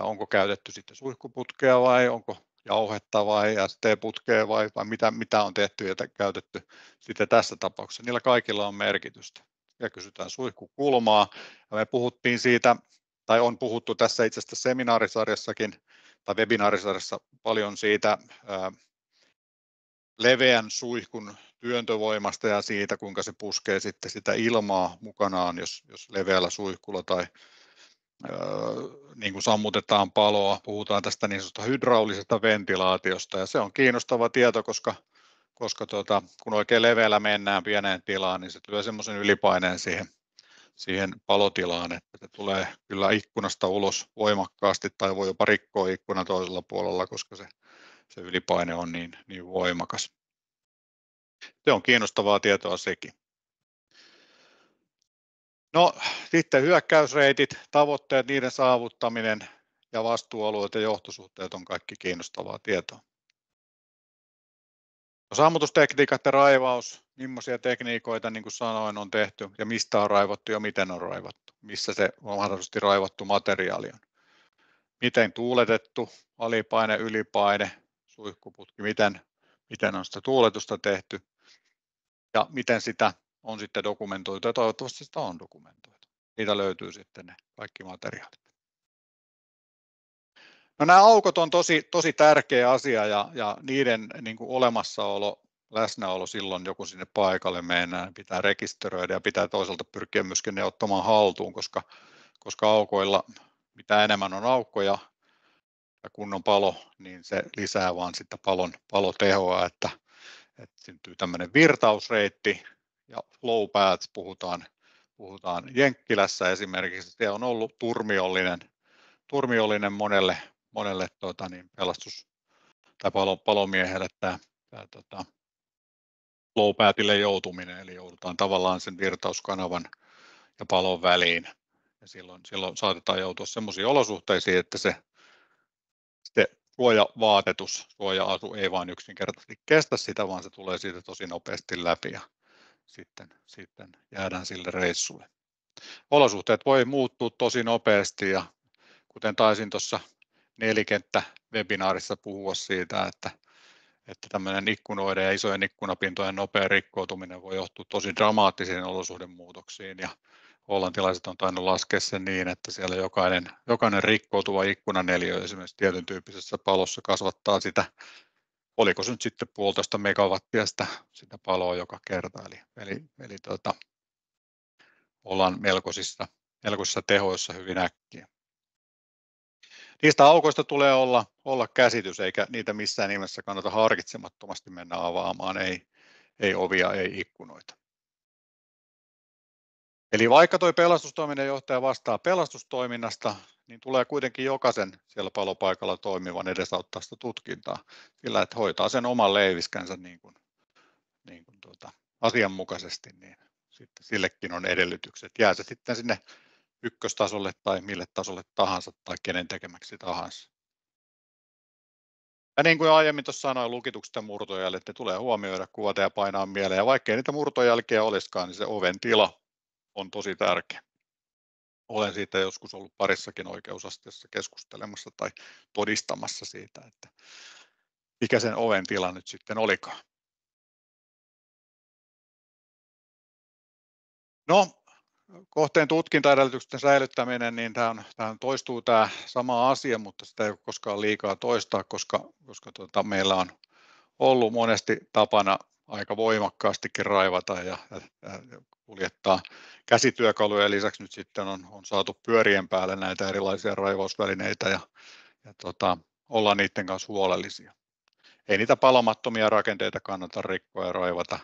onko käytetty sitten suihkuputkea vai onko jauhetta vai ST-putkea vai mitä on tehty ja käytetty sitten tässä tapauksessa. Niillä kaikilla on merkitystä. Ja kysytään suihkukulmaa. Ja me puhuttiin siitä tai on puhuttu tässä itse asiassa seminaarisarjassakin tai webinaarisarjassa paljon siitä leveän suihkun työntövoimasta ja siitä, kuinka se puskee sitten sitä ilmaa mukanaan, jos leveällä suihkulla tai niin kuin sammutetaan paloa. Puhutaan tästä niin sanotusta hydraulisesta ventilaatiosta, ja se on kiinnostava tieto, koska kun oikein leveällä mennään pieneen tilaan, niin se tulee semmoisen ylipaineen siihen palotilaan, että se tulee kyllä ikkunasta ulos voimakkaasti tai voi jopa rikkoa ikkunan toisella puolella, koska se ylipaine on niin voimakas. Se on kiinnostavaa tietoa sekin. No sitten hyökkäysreitit, tavoitteet, niiden saavuttaminen ja vastuualueet ja johtosuhteet on kaikki kiinnostavaa tietoa. No, sammutustekniikat ja raivaus, millaisia tekniikoita niin kuin sanoin on tehty ja mistä on raivattu ja miten on raivattu, missä se mahdollisesti raivattu materiaali on. Miten tuuletettu, alipaine, ylipaine, suihkuputki, miten on sitä tuuletusta tehty ja miten sitä on sitten dokumentoitu ja toivottavasti sitä on dokumentoitu. Niitä löytyy sitten ne kaikki materiaalit. No, nämä aukot on tosi tärkeä asia ja niiden niin kuin olemassaolo, läsnäolo silloin joku sinne paikalle mennään, pitää rekisteröidä ja pitää toisaalta pyrkiä myöskin ne ottamaan haltuun, koska aukoilla mitä enemmän on aukkoja ja kun on palo, niin se lisää vaan sitä palotehoa, että syntyy tämmöinen virtausreitti ja flow paths puhutaan Jenkkilässä esimerkiksi, se on ollut turmiollinen monelle pelastus- tai palomiehelle tämä flow pathille joutuminen, eli joudutaan tavallaan sen virtauskanavan ja palon väliin. Ja silloin saatetaan joutua sellaisiin olosuhteisiin, että se suojavaatetus, suoja-asu ei vain yksinkertaisesti kestä sitä, vaan se tulee siitä tosi nopeasti läpi ja sitten jäädään sille reissulle. Olosuhteet voi muuttua tosi nopeasti ja kuten taisin tuossa nelikenttä-webinaarissa puhua siitä, että tämmöinen ikkunoiden ja isojen ikkunapintojen nopea rikkoutuminen voi johtua tosi dramaattisiin olosuhdemuutoksiin ja hollantilaiset on tainnut laskea sen niin, että siellä jokainen rikkoutuva ikkunaneliö esimerkiksi tietyn tyyppisessä palossa kasvattaa sitä, oliko se nyt sitten 1,5 megawattia sitä paloa joka kerta, eli ollaan melkoisissa tehoissa hyvin äkkiä. Niistä aukoista tulee olla käsitys, eikä niitä missään nimessä kannata harkitsemattomasti mennä avaamaan, ei ovia, ei ikkunoita. Eli vaikka tuo pelastustoiminnanjohtaja vastaa pelastustoiminnasta, niin tulee kuitenkin jokaisen siellä palopaikalla toimivan edesauttaa sitä tutkintaa, sillä että hoitaa sen oman leiviskänsä niin kuin asianmukaisesti, niin sitten sillekin on edellytykset. Jää se sitten sinne ykköstasolle tai mille tasolle tahansa tai kenen tekemäksi tahansa. Ja niin kuin aiemmin tuossa sanoin, lukitukset ja murtojäljet, ne tulee huomioida, kuvata ja painaa mieleen. Ja vaikkei niitä murtojälkiä olisikaan, niin se oven tila on tosi tärkeä. Olen siitä joskus ollut parissakin oikeusasteessa keskustelemassa tai todistamassa siitä, että mikä sen oven tila nyt sitten olikaan. No, kohteen tutkintaedellytysten säilyttäminen, niin tämä toistuu tämä sama asia, mutta sitä ei ole koskaan liikaa toistaa, koska meillä on ollut monesti tapana aika voimakkaastikin raivata ja kuljettaa käsityökaluja. Lisäksi nyt sitten on saatu pyörien päälle näitä erilaisia raivausvälineitä ja ollaan niiden kanssa huolellisia. Ei niitä palomattomia rakenteita kannata rikkoa ja raivata,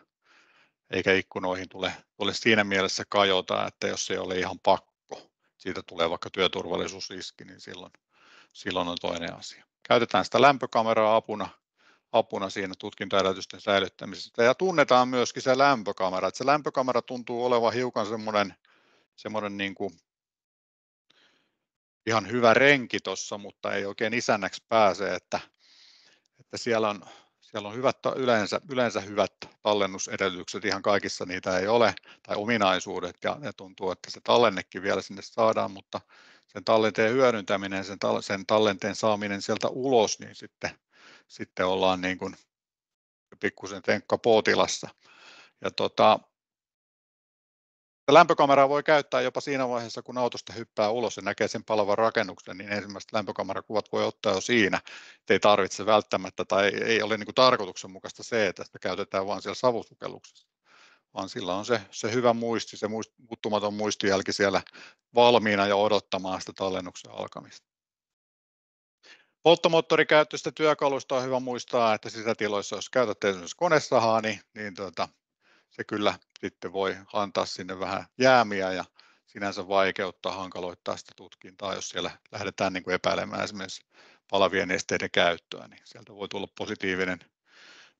eikä ikkunoihin tule siinä mielessä kajota, että jos ei ole ihan pakko, siitä tulee vaikka työturvallisuusriski, niin silloin on toinen asia. Käytetään sitä lämpökameraa apuna siinä tutkintaedellytysten säilyttämisessä ja tunnetaan myöskin se lämpökamera. Että se lämpökamera tuntuu olevan hiukan semmoinen niin kuin ihan hyvä renki tuossa, mutta ei oikein isännäksi pääse, että siellä on yleensä hyvät tallennusedellytykset, ihan kaikissa niitä ei ole, tai ominaisuudet, ja tuntuu, että se tallennekin vielä sinne saadaan, mutta sen tallenteen hyödyntäminen, sen tallenteen saaminen sieltä ulos, niin sitten ollaan niin kuin pikkusen tenkkapootilassa. Ja Ja lämpökameraa voi käyttää jopa siinä vaiheessa, kun autosta hyppää ulos ja näkee sen palavan rakennuksen, niin ensimmäiset lämpökamerakuvat voi ottaa jo siinä. Ei tarvitse välttämättä tai ei ole niin kuin tarkoituksenmukaista se, että sitä käytetään vain siellä savusukelluksessa, vaan sillä on se hyvä muisti, se muuttumaton muistijälki siellä valmiina ja odottamaan sitä tallennuksen alkamista. Polttomoottorikäyttöistä työkaluista on hyvä muistaa, että sisätiloissa, jos käytätte esimerkiksi konesahaa, niin se kyllä sitten voi antaa sinne vähän jäämiä ja sinänsä vaikeuttaa, hankaloittaa sitä tutkintaa, jos siellä lähdetään niin kuin epäilemään esimerkiksi palavien nesteiden käyttöä, niin sieltä voi tulla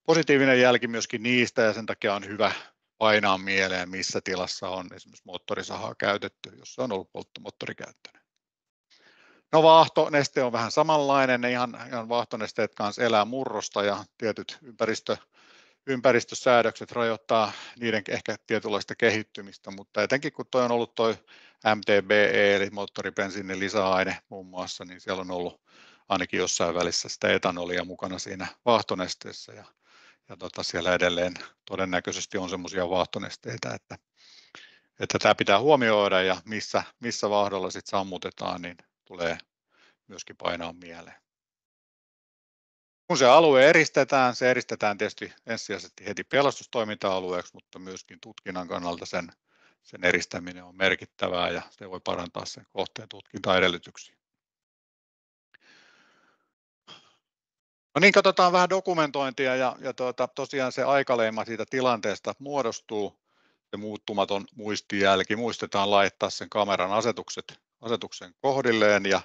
positiivinen jälki myöskin niistä, ja sen takia on hyvä painaa mieleen, missä tilassa on esimerkiksi moottorisahaa käytetty, jos se on ollut polttomoottorikäyttöinen. No vaahtoneste on vähän samanlainen, ne ihan vaahtonesteet kanssa elää murrosta ja tietyt ympäristösäädökset rajoittaa niiden ehkä tietynlaista kehittymistä, mutta etenkin kun on ollut tuo MTBE eli moottoribensiinin lisäaine muun muassa, niin siellä on ollut ainakin jossain välissä sitä etanolia mukana siinä vaahtonesteessä ja siellä edelleen todennäköisesti on semmoisia vaahtonesteitä, että tämä pitää huomioida ja missä vaahdolla sitten sammutetaan, niin tulee myöskin painaa mieleen. Kun se alue eristetään, se eristetään tietysti ensisijaisesti heti pelastustoiminta-alueeksi, mutta myöskin tutkinnan kannalta sen eristäminen on merkittävää ja se voi parantaa sen kohteen tutkintaedellytyksiä. No niin, katsotaan vähän dokumentointia ja tosiaan se aikaleima siitä tilanteesta muodostuu, se muuttumaton muistijälki. Muistetaan laittaa sen kameran asetuksen kohdilleen ja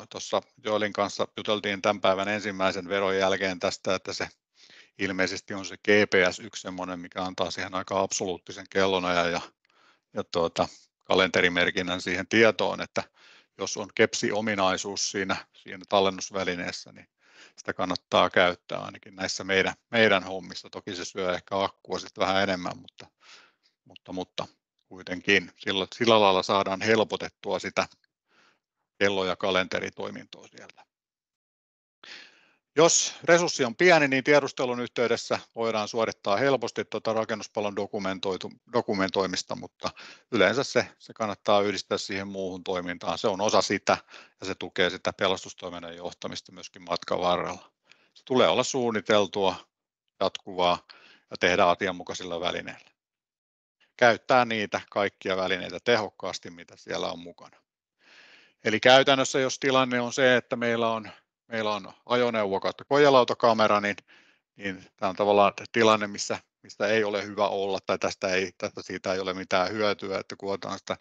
tuossa Joelin kanssa juteltiin tämän päivän ensimmäisen veron jälkeen tästä, että se ilmeisesti on se GPS yksi semmoinen, mikä antaa siihen aika absoluuttisen kellonajan ja kalenterimerkinnän siihen tietoon, että jos on kepsi-ominaisuus siinä tallennusvälineessä, niin sitä kannattaa käyttää ainakin näissä meidän hommissa. Toki se syö ehkä akkua sitten vähän enemmän, mutta kuitenkin sillä lailla saadaan helpotettua sitä kello- ja kalenteritoimintoa siellä. Jos resurssi on pieni, niin tiedustelun yhteydessä voidaan suorittaa helposti rakennuspalon dokumentoimista, mutta yleensä se kannattaa yhdistää siihen muuhun toimintaan. Se on osa sitä ja se tukee sitä pelastustoiminnan johtamista myöskin matkan varrella. Se tulee olla suunniteltua, jatkuvaa ja tehdä asianmukaisilla välineillä. Käyttää niitä kaikkia välineitä tehokkaasti, mitä siellä on mukana. Eli käytännössä, jos tilanne on se, että meillä on ajoneuvo kautta kojelautakamera, niin tämä on tavallaan tilanne, mistä ei ole hyvä olla, tai siitä ei ole mitään hyötyä, että kuvataan sitä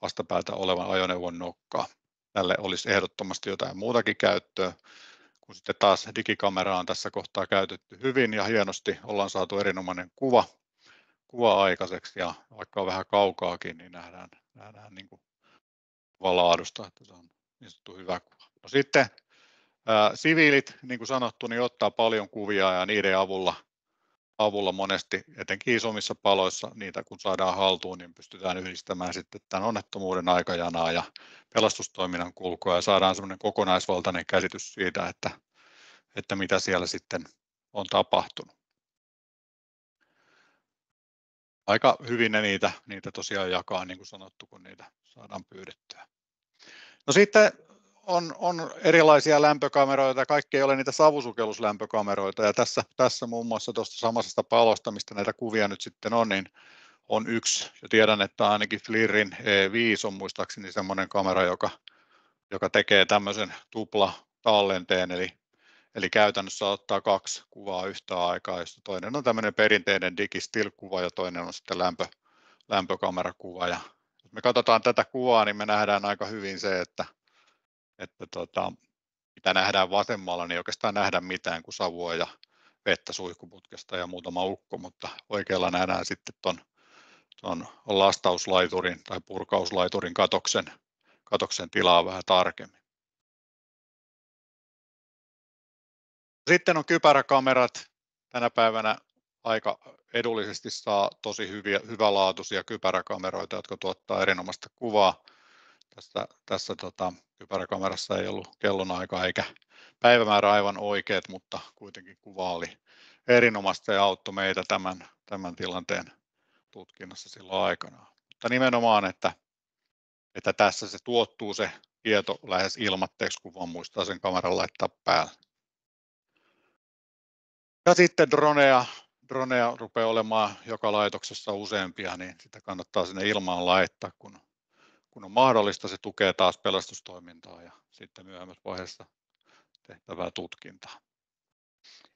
vastapäätä olevan ajoneuvon nokkaa. Tälle olisi ehdottomasti jotain muutakin käyttöä, kun sitten taas digikamera on tässä kohtaa käytetty hyvin ja hienosti, ollaan saatu erinomainen kuva aikaiseksi, ja vaikka on vähän kaukaakin, niin nähdään niin kuin kuvalaadusta, että se on niin sanottu hyvä kuva. No sitten siviilit, niin kuin sanottu, niin ottaa paljon kuvia ja niiden avulla monesti, etenkin isommissa paloissa, niitä kun saadaan haltuun, niin pystytään yhdistämään sitten tämän onnettomuuden aikajanaa ja pelastustoiminnan kulkua ja saadaan semmoinen kokonaisvaltainen käsitys siitä, että mitä siellä sitten on tapahtunut. Aika hyvin ne niitä tosiaan jakaa, niin kuin sanottu, kun niitä saadaan pyydettyä. No sitten on erilaisia lämpökameroita, kaikki ei ole niitä savusukelluslämpökameroita, ja tässä muun muassa tuosta samasta palosta, mistä näitä kuvia nyt sitten on, niin on yksi, ja tiedän, että ainakin FLIRin E5 on muistaakseni semmoinen kamera, joka tekee tämmöisen tuplatallenteen, eli käytännössä ottaa 2 kuvaa yhtä aikaa, josta toinen on tämmöinen perinteinen digistill-kuva ja toinen on sitten lämpökamerakuva. Ja jos me katsotaan tätä kuvaa, niin me nähdään aika hyvin se, että mitä nähdään vasemmalla, niin ei oikeastaan nähdä mitään kuin savua ja vettä suihkuputkesta ja muutama ukko, mutta oikealla nähdään sitten tuon lastauslaiturin tai purkauslaiturin katoksen tilaa vähän tarkemmin. Sitten on kypäräkamerat. Tänä päivänä aika edullisesti saa tosi hyvälaatuisia kypäräkameroita, jotka tuottaa erinomaista kuvaa. Tässä kypäräkamerassa ei ollut kellonaika eikä päivämäärä aivan oikeat, mutta kuitenkin kuva oli erinomaista ja auttoi meitä tämän tilanteen tutkinnassa silloin aikanaan. mutta nimenomaan, että tässä se tuottuu se tieto lähes ilmatteeksi, kun vaan muistaa sen kameran laittaa päälle. Ja sitten droneja rupeaa olemaan joka laitoksessa useampia, niin sitä kannattaa sinne ilmaan laittaa, kun on mahdollista. Se tukee taas pelastustoimintaa ja sitten myöhemmässä vaiheessa tehtävää tutkintaa.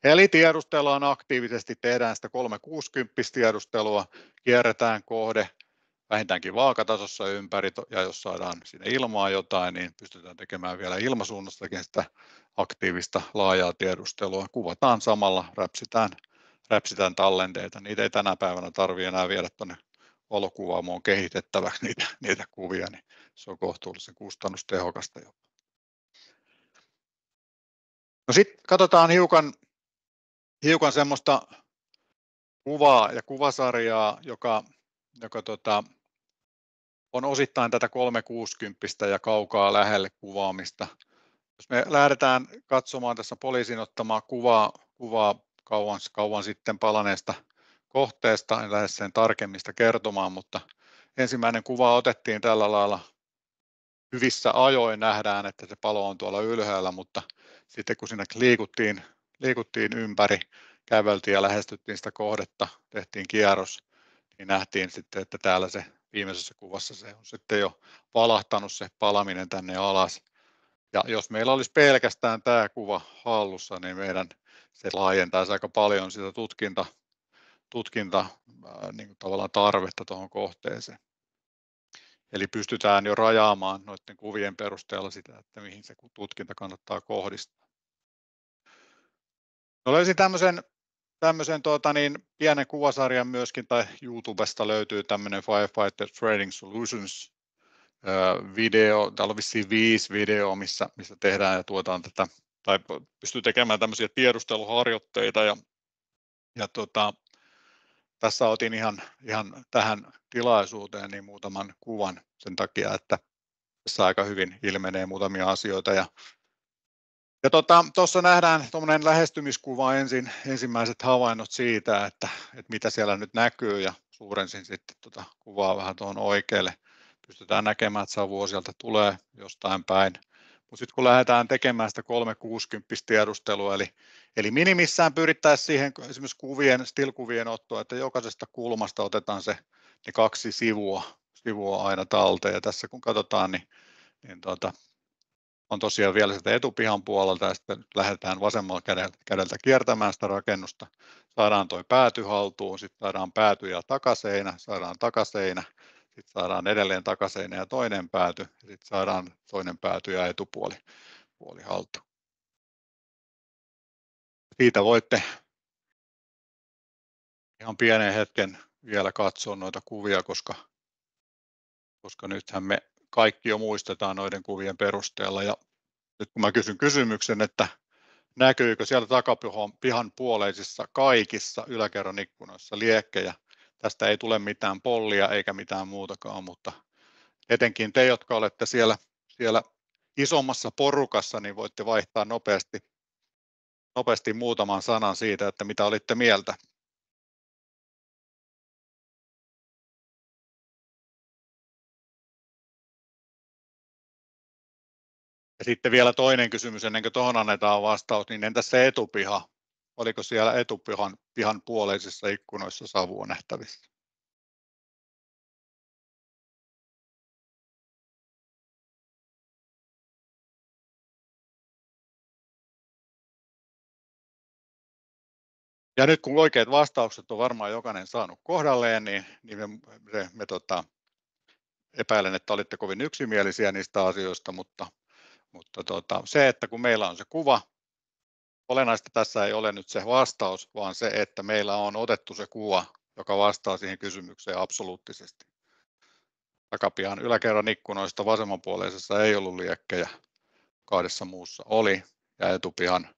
Eli tiedustellaan aktiivisesti, tehdään sitä 360-tiedustelua, kierretään kohde vähintäänkin vaakatasossa ympäri, ja jos saadaan sinne ilmaa jotain, niin pystytään tekemään vielä ilmasuunnastakin sitä aktiivista laajaa tiedustelua. Kuvataan samalla, räpsitään tallenteita. Niitä ei tänä päivänä tarvitse enää viedä tuonne valokuvaamoon kehitettäväksi niitä kuvia, niin se on kohtuullisen kustannustehokasta jopa. No sitten katsotaan hiukan semmoista kuvaa ja kuvasarjaa, joka on osittain tätä 360 ja kaukaa lähelle kuvaamista. Jos me lähdetään katsomaan tässä poliisin ottamaa kuvaa kauan sitten palaneesta kohteesta, en lähde sen tarkemmista kertomaan, mutta ensimmäinen kuva otettiin tällä lailla hyvissä ajoin, nähdään, että se palo on tuolla ylhäällä, mutta sitten kun siinä liikuttiin ympäri, käveltiin ja lähestyttiin sitä kohdetta, tehtiin kierros, niin nähtiin sitten, että täällä se viimeisessä kuvassa se on sitten jo valahtanut se palaminen tänne alas. Ja jos meillä olisi pelkästään tämä kuva hallussa, niin se laajentaisi aika paljon sitä tutkinta niin kuin tavallaan tarvetta tuohon kohteeseen. Eli pystytään jo rajaamaan noiden kuvien perusteella sitä, että mihin se tutkinta kannattaa kohdistaa. No löysin tämmöisen pienen kuvasarjan myöskin, tai YouTubesta löytyy tämmöinen Firefighter Training Solutions video, täällä on vissiin 5 videoa, missä tehdään ja tuotaan tätä, tai pystyy tekemään tämmöisiä tiedusteluharjoitteita, ja tässä otin ihan tähän tilaisuuteen niin muutaman kuvan sen takia, että tässä aika hyvin ilmenee muutamia asioita. Ja tuossa nähdään tuommoinen lähestymiskuva ensimmäiset havainnot siitä, että mitä siellä nyt näkyy, ja suurensin sitten kuvaa vähän tuohon oikealle. Pystytään näkemään, että savua sieltä tulee jostain päin. Mutta sitten kun lähdetään tekemään sitä 360-tiedustelua, eli minimissään pyrittäisiin siihen esimerkiksi still-kuvien ottoa, että jokaisesta kulmasta otetaan ne 2 sivua aina talteen. Ja tässä kun katsotaan, niin on tosiaan vielä sitä etupihan puolelta, ja sitten lähdetään vasemmalla kädeltä kiertämään sitä rakennusta. Saadaan tuo pääty haltuun, sitten saadaan pääty ja takaseinä, saadaan takaseinä, sitten saadaan edelleen takaseinä ja toinen pääty, ja sitten saadaan toinen pääty ja etupuoli haltuun. Siitä voitte ihan pienen hetken vielä katsoa noita kuvia, koska nythän me kaikki jo muistetaan noiden kuvien perusteella. Ja nyt kun mä kysyn kysymyksen, että näkyykö siellä takapihan puoleisissa kaikissa yläkerran ikkunoissa liekkejä, tästä ei tule mitään pollia eikä mitään muutakaan, mutta etenkin te, jotka olette siellä isommassa porukassa, niin voitte vaihtaa nopeasti muutaman sanan siitä, että mitä olitte mieltä. Ja sitten vielä toinen kysymys, ennen kuin tuohon annetaan vastaus, niin entäs se etupiha? Oliko siellä etupihan puoleisissa ikkunoissa savua nähtävissä? Ja nyt kun oikeat vastaukset on varmaan jokainen saanut kohdalleen, niin me epäilen, että olitte kovin yksimielisiä niistä asioista, mutta se, että kun meillä on se kuva, olennaista tässä ei ole nyt se vastaus, vaan se, että meillä on otettu se kuva, joka vastaa siihen kysymykseen absoluuttisesti. Takapihan yläkerran ikkunoista vasemmanpuoleisessa ei ollut liekkejä, 2 muussa oli, ja etupihan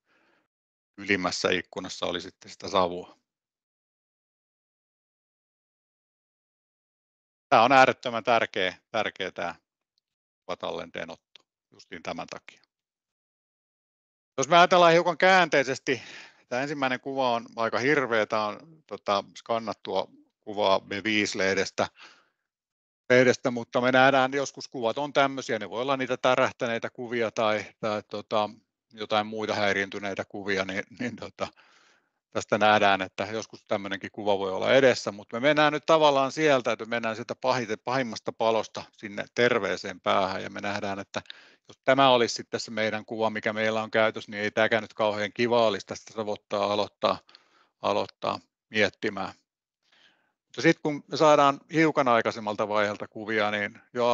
ylimmässä ikkunassa oli sitten sitä savua. Tämä on äärettömän tärkeä tämä kuvatallenteen otto, justiin tämän takia. Jos me ajatellaan hiukan käänteisesti, tämä ensimmäinen kuva on aika hirveä, tämä on skannattua kuvaa B5-lehdestä. edestä, mutta me nähdään joskus kuvat on tämmöisiä, ne voi olla niitä tärähtäneitä kuvia tai jotain muita häiriintyneitä kuvia, niin tästä nähdään, että joskus tämmöinenkin kuva voi olla edessä, mutta me mennään nyt tavallaan sieltä, että me mennään sieltä pahimmasta palosta sinne terveeseen päähän ja me nähdään, että jos tämä olisi sitten se meidän kuva, mikä meillä on käytössä, niin ei tämäkään nyt kauhean kiva olisi tästä savottaa aloittaa miettimään. Mutta sitten kun me saadaan hiukan aikaisemmalta vaiheelta kuvia, niin jo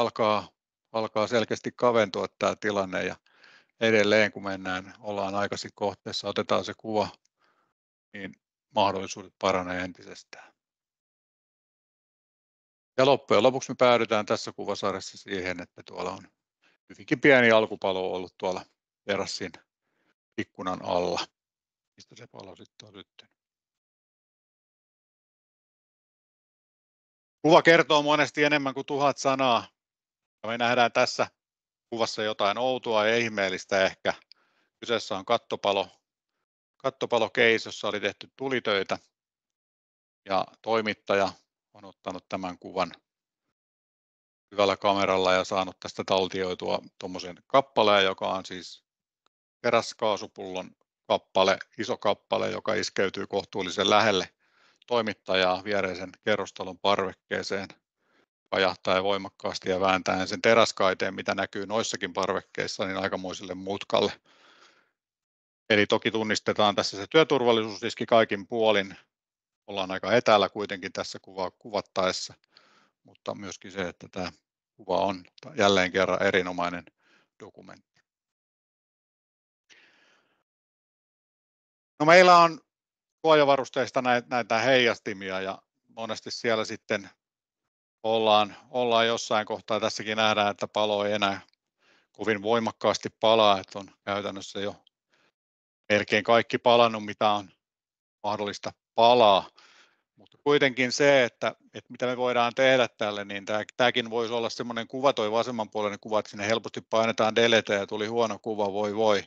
alkaa selkeästi kaventua tämä tilanne ja edelleen kun ollaan aikaisin kohteessa, otetaan se kuva, niin mahdollisuudet paranee entisestään. Ja loppujen lopuksi me päädytään tässä kuvasarjassa siihen, että tuolla on hyvinkin pieni alkupalo ollut tuolla terassin ikkunan alla, mistä se palo sitten on syttynyt. Kuva kertoo monesti enemmän kuin 1000 sanaa. Me nähdään tässä kuvassa jotain outoa ja ihmeellistä ehkä. Kyseessä on kattopalo-case, jossa oli tehty tulitöitä ja toimittaja on ottanut tämän kuvan hyvällä kameralla ja saanut tästä taltioitua tuommoisen kappaleen, joka on siis teräskaasupullon kappale, iso kappale, joka iskeytyy kohtuullisen lähelle toimittajaa viereisen kerrostalon parvekkeeseen kajahtaa voimakkaasti ja vääntäen sen teräskaiteen, mitä näkyy noissakin parvekkeissa, niin aikamoiselle mutkalle. Eli toki tunnistetaan tässä se työturvallisuusriski kaikin puolin. Ollaan aika etäällä kuitenkin tässä kuvattaessa, mutta myöskin se, että tämä kuva on jälleen kerran erinomainen dokumentti. No, meillä on suojavarusteista näitä heijastimia ja monesti siellä sitten ollaan jossain kohtaa. Tässäkin nähdään, että palo ei enää kovin voimakkaasti palaa, että on käytännössä jo melkein kaikki palannut, mitä on mahdollista palaa. Mutta kuitenkin se, että mitä me voidaan tehdä tälle, niin tämäkin voisi olla semmoinen kuva, toi vasemmanpuoleinen kuva, että sinne helposti painetaan delete ja tuli huono kuva, voi.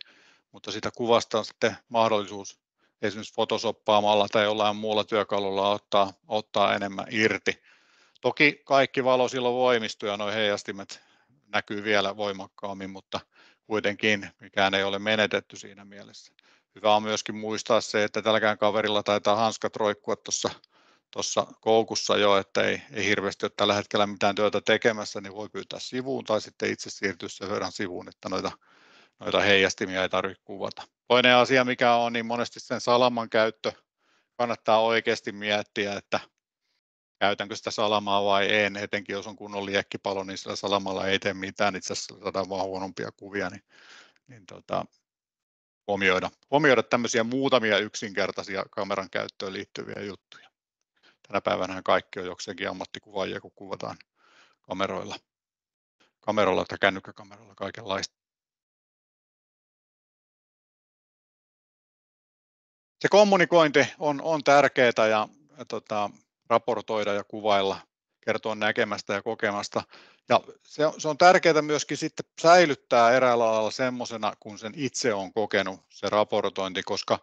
Mutta sitä kuvasta on sitten mahdollisuus esimerkiksi photoshoppaamalla tai jollain muulla työkalulla ottaa enemmän irti. Toki kaikki valo silloin voimistuu ja nuo heijastimet näkyy vielä voimakkaammin, mutta kuitenkin mikään ei ole menetetty siinä mielessä. Hyvä on myöskin muistaa se, että tälläkään kaverilla taitaa hanskat roikkua tuossa koukussa jo, että ei hirveästi ole tällä hetkellä mitään työtä tekemässä, niin voi pyytää sivuun tai sitten itse siirtyä sen verran sivuun, että noita heijastimia ei tarvitse kuvata. Toinen asia, mikä on, niin monesti sen salaman käyttö kannattaa oikeasti miettiä, että käytänkö sitä salamaa vai en, etenkin jos on kunnon liekkipalo, niin sillä salamalla ei tee mitään, itse asiassa saadaan vaan huonompia kuvia, niin huomioida tämmöisiä muutamia yksinkertaisia kameran käyttöön liittyviä juttuja. Tänä päivänä kaikki on jokseenkin ammattikuvaajia, kun kuvataan kameroilla tai kännykkäkameroilla kaikenlaista. Se kommunikointi on tärkeää ja raportoida ja kuvailla, kertoa näkemästä ja kokemasta. Ja se on tärkeää myöskin sitten säilyttää eräällä lailla semmoisena, kun sen itse on kokenut se raportointi, koska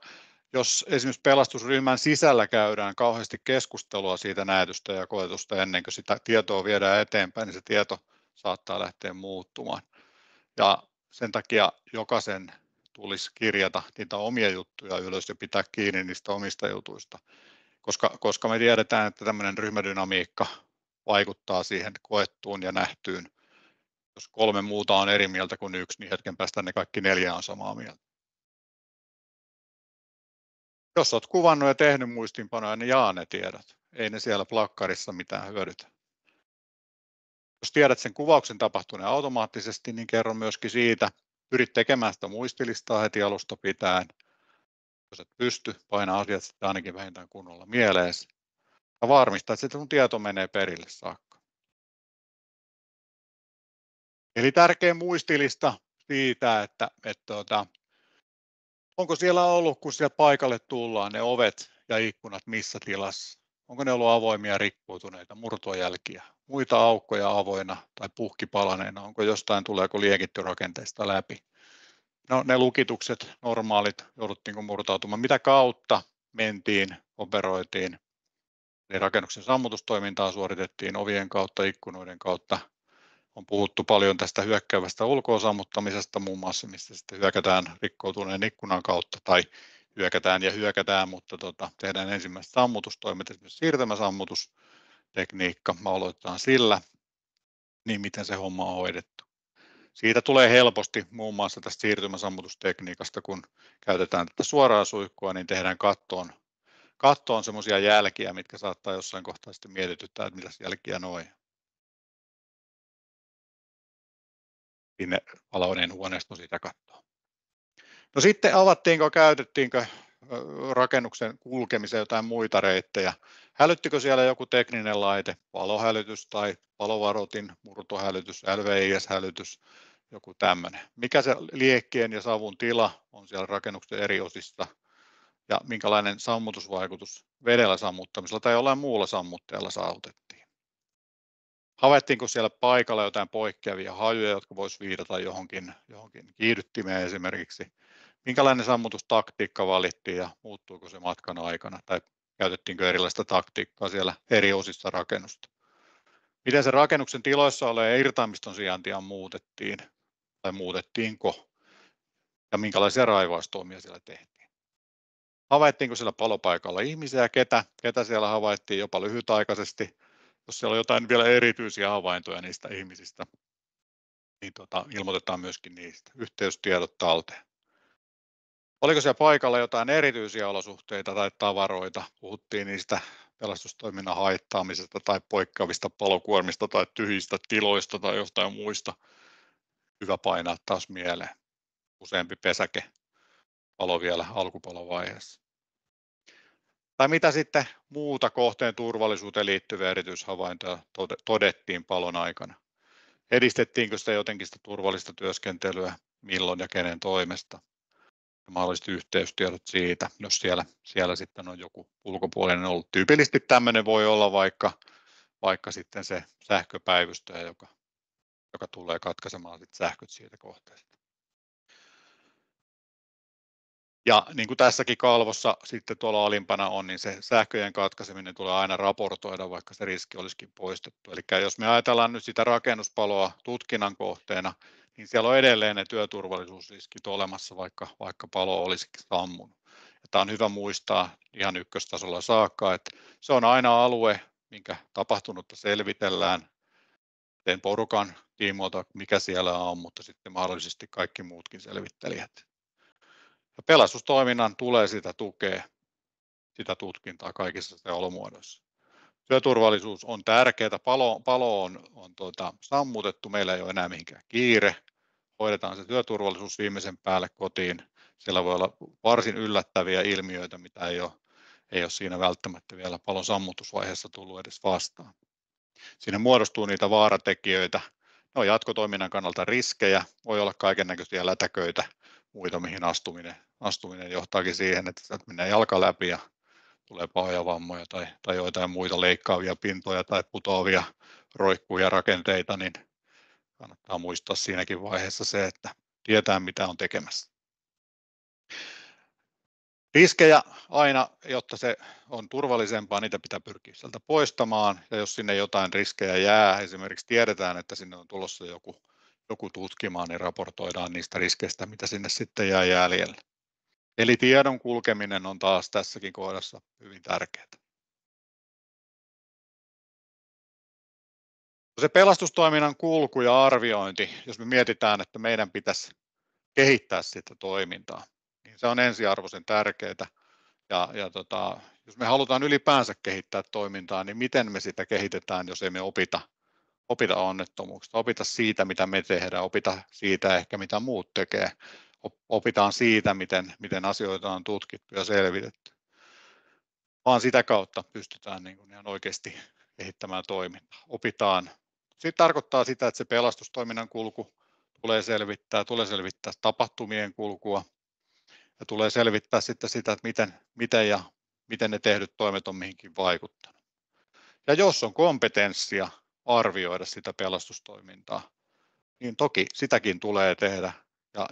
jos esimerkiksi pelastusryhmän sisällä käydään kauheasti keskustelua siitä näytöstä ja koetusta ennen kuin sitä tietoa viedään eteenpäin, niin se tieto saattaa lähteä muuttumaan. Ja sen takia jokaisen tulisi kirjata niitä omia juttuja ylös ja pitää kiinni niistä omista jutuista, koska me tiedetään, että tämmöinen ryhmädynamiikka vaikuttaa siihen koettuun ja nähtyyn. Jos 3 muuta on eri mieltä kuin 1, niin hetken päästä ne kaikki 4 on samaa mieltä. Jos olet kuvannut ja tehnyt muistiinpanoja, niin jaa ne tiedot. Ei ne siellä plakkarissa mitään hyödytä. Jos tiedät sen kuvauksen tapahtuneen automaattisesti, niin kerro myöskin siitä. Pyrit tekemään sitä muistilistaa heti alusta pitäen. Jos et pysty, paina asiat sitten ainakin vähintään kunnolla mieleesi. Ja varmista, että sun tieto menee perille saakka. Eli tärkeä muistilista siitä, että onko siellä ollut, kun siellä paikalle tullaan, ne ovet ja ikkunat missä tilassa? Onko ne ollut avoimia, rikkoutuneita, murtojälkiä, muita aukkoja avoina tai puhki palaneena? Onko jostain, tuleeko liekitty rakenteesta läpi? No, ne lukitukset, normaalit, jouduttiinko murtautumaan? Mitä kautta mentiin, operoitiin? Eli rakennuksen sammutustoimintaa suoritettiin ovien kautta, ikkunoiden kautta. On puhuttu paljon tästä hyökkäävästä ulkosammuttamisesta muun muassa, missä sitten hyökätään rikkoutuneen ikkunan kautta tai hyökätään, mutta tehdään ensimmäiset sammutustoimet, esimerkiksi siirtymäsammutustekniikka, me aloitetaan sillä, niin miten se homma on hoidettu. Siitä tulee helposti muun muassa tästä siirtymäsammutustekniikasta, kun käytetään tätä suoraa suihkua, niin tehdään kattoon semmoisia jälkiä, mitkä saattaa jossain kohtaa sitten mietityttää, että mitä jälkiä noin. Sinne palauneen huoneisto sitä kattoa. No sitten käytettiinkö rakennuksen kulkemiseen jotain muita reittejä? Hälyttikö siellä joku tekninen laite, palohälytys tai palovaroitin, murtohälytys, LVIS-hälytys, joku tämmöinen? Mikä se liekkien ja savun tila on siellä rakennuksen eri osissa ja minkälainen sammutusvaikutus vedellä sammuttamisella tai jollain muulla sammutteella saavutettiin? Havaittiinko siellä paikalla jotain poikkeavia hajuja, jotka voisi viitata johonkin kiihdyttimeen esimerkiksi? Minkälainen sammutustaktiikka valittiin ja muuttuuko se matkan aikana tai käytettiinkö erilaista taktiikkaa siellä eri osissa rakennusta? Miten se rakennuksen tiloissa oleva irtaimiston sijaintia muutettiin tai muutettiinko ja minkälaisia raivaustoimia siellä tehtiin? Havaittiinko siellä palopaikalla ihmisiä, ketä siellä havaittiin jopa lyhytaikaisesti? Jos siellä on jotain vielä erityisiä havaintoja niistä ihmisistä, niin ilmoitetaan myöskin niistä. Yhteystiedot talteen. Oliko siellä paikalla jotain erityisiä olosuhteita tai tavaroita? Puhuttiin niistä pelastustoiminnan haittaamisesta tai poikkeavista palokuormista tai tyhjistä tiloista tai jostain muista. Hyvä painaa taas mieleen. Useampi pesäke palo vielä alkupalovaiheessa. Tai mitä sitten muuta kohteen turvallisuuteen liittyviä erityishavaintoja todettiin palon aikana? Edistettiinkö sitä jotenkin sitä turvallista työskentelyä, milloin ja kenen toimesta? Ja mahdollisesti yhteystiedot siitä, jos siellä sitten on joku ulkopuolinen ollut. Tyypillisesti tämmöinen voi olla vaikka sitten se sähköpäivystäjä, joka tulee katkaisemaan sitten sähköt siitä kohteesta. Ja niin kuin tässäkin kalvossa sitten tuolla alimpana on, niin se sähköjen katkaiseminen tulee aina raportoida, vaikka se riski olisikin poistettu. Eli jos me ajatellaan nyt sitä rakennuspaloa tutkinnan kohteena, niin siellä on edelleen ne työturvallisuusriskit olemassa, vaikka palo olisikin sammunut. Ja tämä on hyvä muistaa ihan ykköstasolla saakka, että se on aina alue, minkä tapahtunutta selvitellään sen porukan tiimoilta, mikä siellä on, mutta sitten mahdollisesti kaikki muutkin selvittelijät. Ja pelastustoiminnan tulee sitä tukea, sitä tutkintaa kaikissa se olomuodoissa. Työturvallisuus on tärkeää. Palo on sammutettu, meillä ei ole enää mihinkään kiire. Hoidetaan se työturvallisuus viimeisen päälle kotiin. Siellä voi olla varsin yllättäviä ilmiöitä, mitä ei ole siinä välttämättä vielä palon sammutusvaiheessa tullut edes vastaan. Siinä muodostuu niitä vaaratekijöitä. Ne on jatkotoiminnan kannalta riskejä, voi olla kaikennäköisiä lätäköitä, muita mihin astuminen johtaakin siihen, että sieltä menee jalka läpi ja tulee pahoja vammoja tai joitain muita leikkaavia pintoja tai putoavia roikkuvia rakenteita, niin kannattaa muistaa siinäkin vaiheessa se, että tietää mitä on tekemässä. Riskejä aina, jotta se on turvallisempaa, niitä pitää pyrkiä sieltä poistamaan, ja jos sinne jotain riskejä jää, esimerkiksi tiedetään, että sinne on tulossa joku tutkimaan, niin raportoidaan niistä riskeistä, mitä sinne sitten jää jäljelle. Eli tiedon kulkeminen on taas tässäkin kohdassa hyvin tärkeää. Se pelastustoiminnan kulku ja arviointi, jos me mietitään, että meidän pitäisi kehittää sitä toimintaa, niin se on ensiarvoisen tärkeää. Ja jos me halutaan ylipäänsä kehittää toimintaa, niin miten me sitä kehitetään, jos emme opita onnettomuuksista, opita siitä, mitä me tehdään, opita siitä ehkä, mitä muut tekee, opitaan siitä, miten asioita on tutkittu ja selvitetty. Vaan sitä kautta pystytään niin kuin ihan oikeasti kehittämään toimintaa. Opitaan. Se tarkoittaa sitä, että se pelastustoiminnan kulku tulee selvittää tapahtumien kulkua ja tulee selvittää sitten sitä, että miten ne tehdyt toimet on mihinkin vaikuttanut. Ja jos on kompetenssia arvioida sitä pelastustoimintaa, niin toki sitäkin tulee tehdä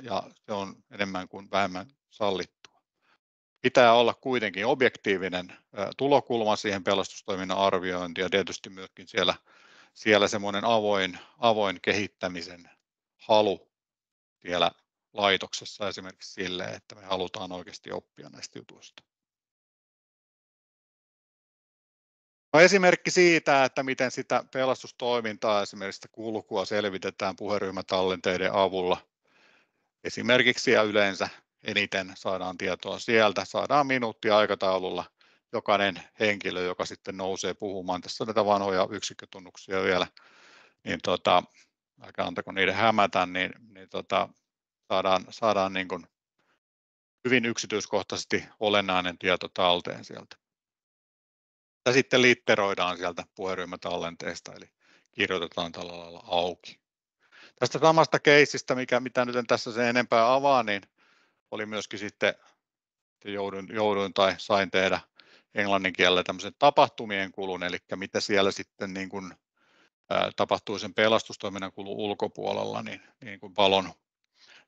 ja se on enemmän kuin vähemmän sallittua. pitää olla kuitenkin objektiivinen tulokulma siihen pelastustoiminnan arviointiin ja tietysti myöskin siellä semmoinen avoin kehittämisen halu siellä laitoksessa esimerkiksi sille, että me halutaan oikeasti oppia näistä jutuista. No, esimerkki siitä, että miten sitä pelastustoimintaa, esimerkiksi sitä kulkua selvitetään puheryhmätallenteiden avulla. Esimerkiksi ja yleensä eniten saadaan tietoa sieltä, saadaan minuuttiaikataululla jokainen henkilö, joka sitten nousee puhumaan. Tässä on näitä vanhoja yksikkötunnuksia vielä, niin älkää antako niiden hämätä, niin saadaan niin kuin hyvin yksityiskohtaisesti olennainen tieto talteen sieltä. Ja sitten litteroidaan sieltä puheryhmätallenteesta, eli kirjoitetaan tällä lailla auki. Tästä samasta keissistä, mitä nyt en tässä sen enempää avaa, niin oli myöskin sitten jouduin tai sain tehdä englannin kielellä tämmöisen tapahtumien kulun, eli mitä siellä sitten niin kuin tapahtui sen pelastustoiminnan kulun ulkopuolella, niin kuin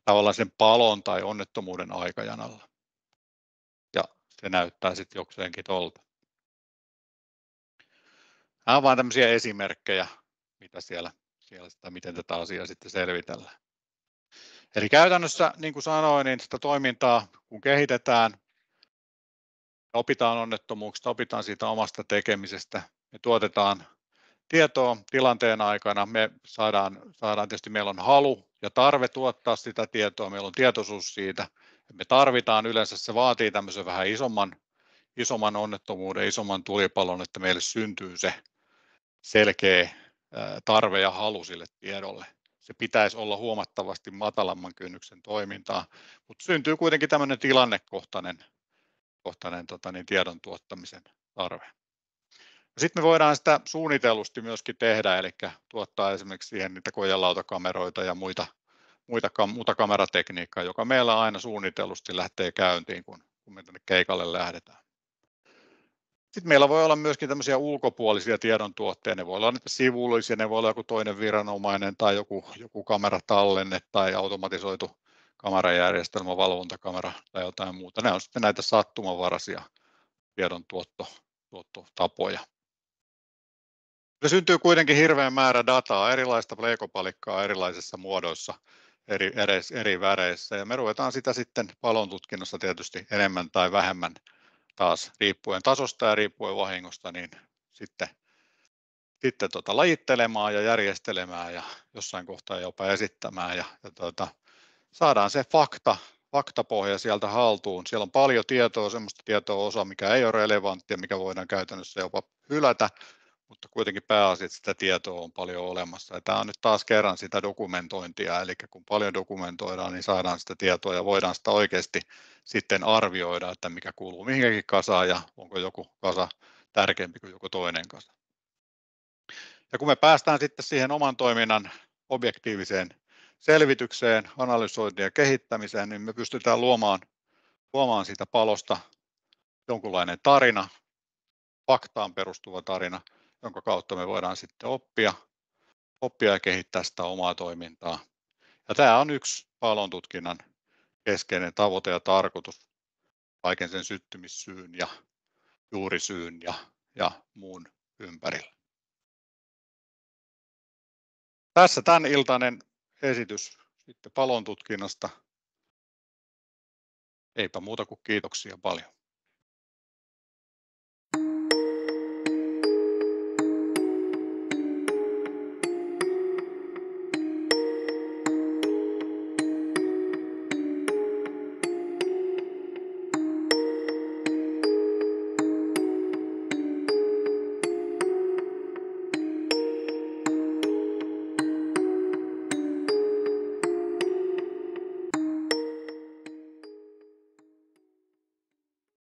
tavallaan sen palon tai onnettomuuden aikajanalla. Ja se näyttää sitten jokseenkin tuolta. Nämä ovat vain tämmöisiä esimerkkejä, mitä siellä miten tätä asiaa sitten selvitellään. Eli käytännössä, niin kuin sanoin, niin sitä toimintaa kun kehitetään, opitaan onnettomuuksista, opitaan siitä omasta tekemisestä, me tuotetaan tietoa tilanteen aikana, me saadaan tietysti, meillä on halu ja tarve tuottaa sitä tietoa, meillä on tietoisuus siitä, me tarvitaan yleensä, se vaatii tämmöisen vähän isomman onnettomuuden, isomman tulipalon, että meille syntyy se selkeä tarve ja halu sille tiedolle. Se pitäisi olla huomattavasti matalamman kynnyksen toimintaa, mutta syntyy kuitenkin tämmöinen tilannekohtainen tiedon tuottamisen tarve. Sitten me voidaan sitä suunnitellusti myöskin tehdä, eli tuottaa esimerkiksi siihen niitä kojelautakameroita ja muuta kameratekniikkaa, joka meillä aina suunnitellusti lähtee käyntiin, kun me tänne keikalle lähdetään. Sitten meillä voi olla myöskin tämmöisiä ulkopuolisia tiedontuotteita, ne voi olla niitä sivullisia, ne voi olla joku toinen viranomainen tai joku kameratallenne tai automatisoitu kamerajärjestelmä, valvontakamera tai jotain muuta. Ne on sitten näitä sattumanvaraisia tiedontuottotapoja. Se syntyy kuitenkin hirveän määrä dataa, erilaista leikopalikkaa erilaisissa muodoissa, eri väreissä, ja me ruvetaan sitä sitten palontutkinnassa tietysti enemmän tai vähemmän taas riippuen tasosta ja riippuen vahingosta, niin sitten lajittelemaan ja järjestelemään ja jossain kohtaa jopa esittämään ja saadaan se faktapohja sieltä haltuun. Siellä on paljon tietoa, sellaista tietoa osa, mikä ei ole relevanttia, mikä voidaan käytännössä jopa hylätä, mutta kuitenkin pääasiassa sitä tietoa on paljon olemassa. Ja tämä on nyt taas kerran sitä dokumentointia, eli kun paljon dokumentoidaan, niin saadaan sitä tietoa ja voidaan sitä oikeasti sitten arvioida, että mikä kuuluu mihinkäkin kasaan ja onko joku kasa tärkeämpi kuin joku toinen kasa. Ja kun me päästään sitten siihen oman toiminnan objektiiviseen selvitykseen, analysointiin ja kehittämiseen, niin me pystytään luomaan siitä palosta jonkunlainen tarina, faktaan perustuva tarina, jonka kautta me voidaan sitten oppia ja kehittää sitä omaa toimintaa. Ja tämä on yksi palontutkinnan keskeinen tavoite ja tarkoitus kaiken sen syttymissyyn ja juurisyyn ja muun ympärillä. Tässä tämän iltainen esitys sitten palontutkinnasta. Eipä muuta kuin kiitoksia paljon.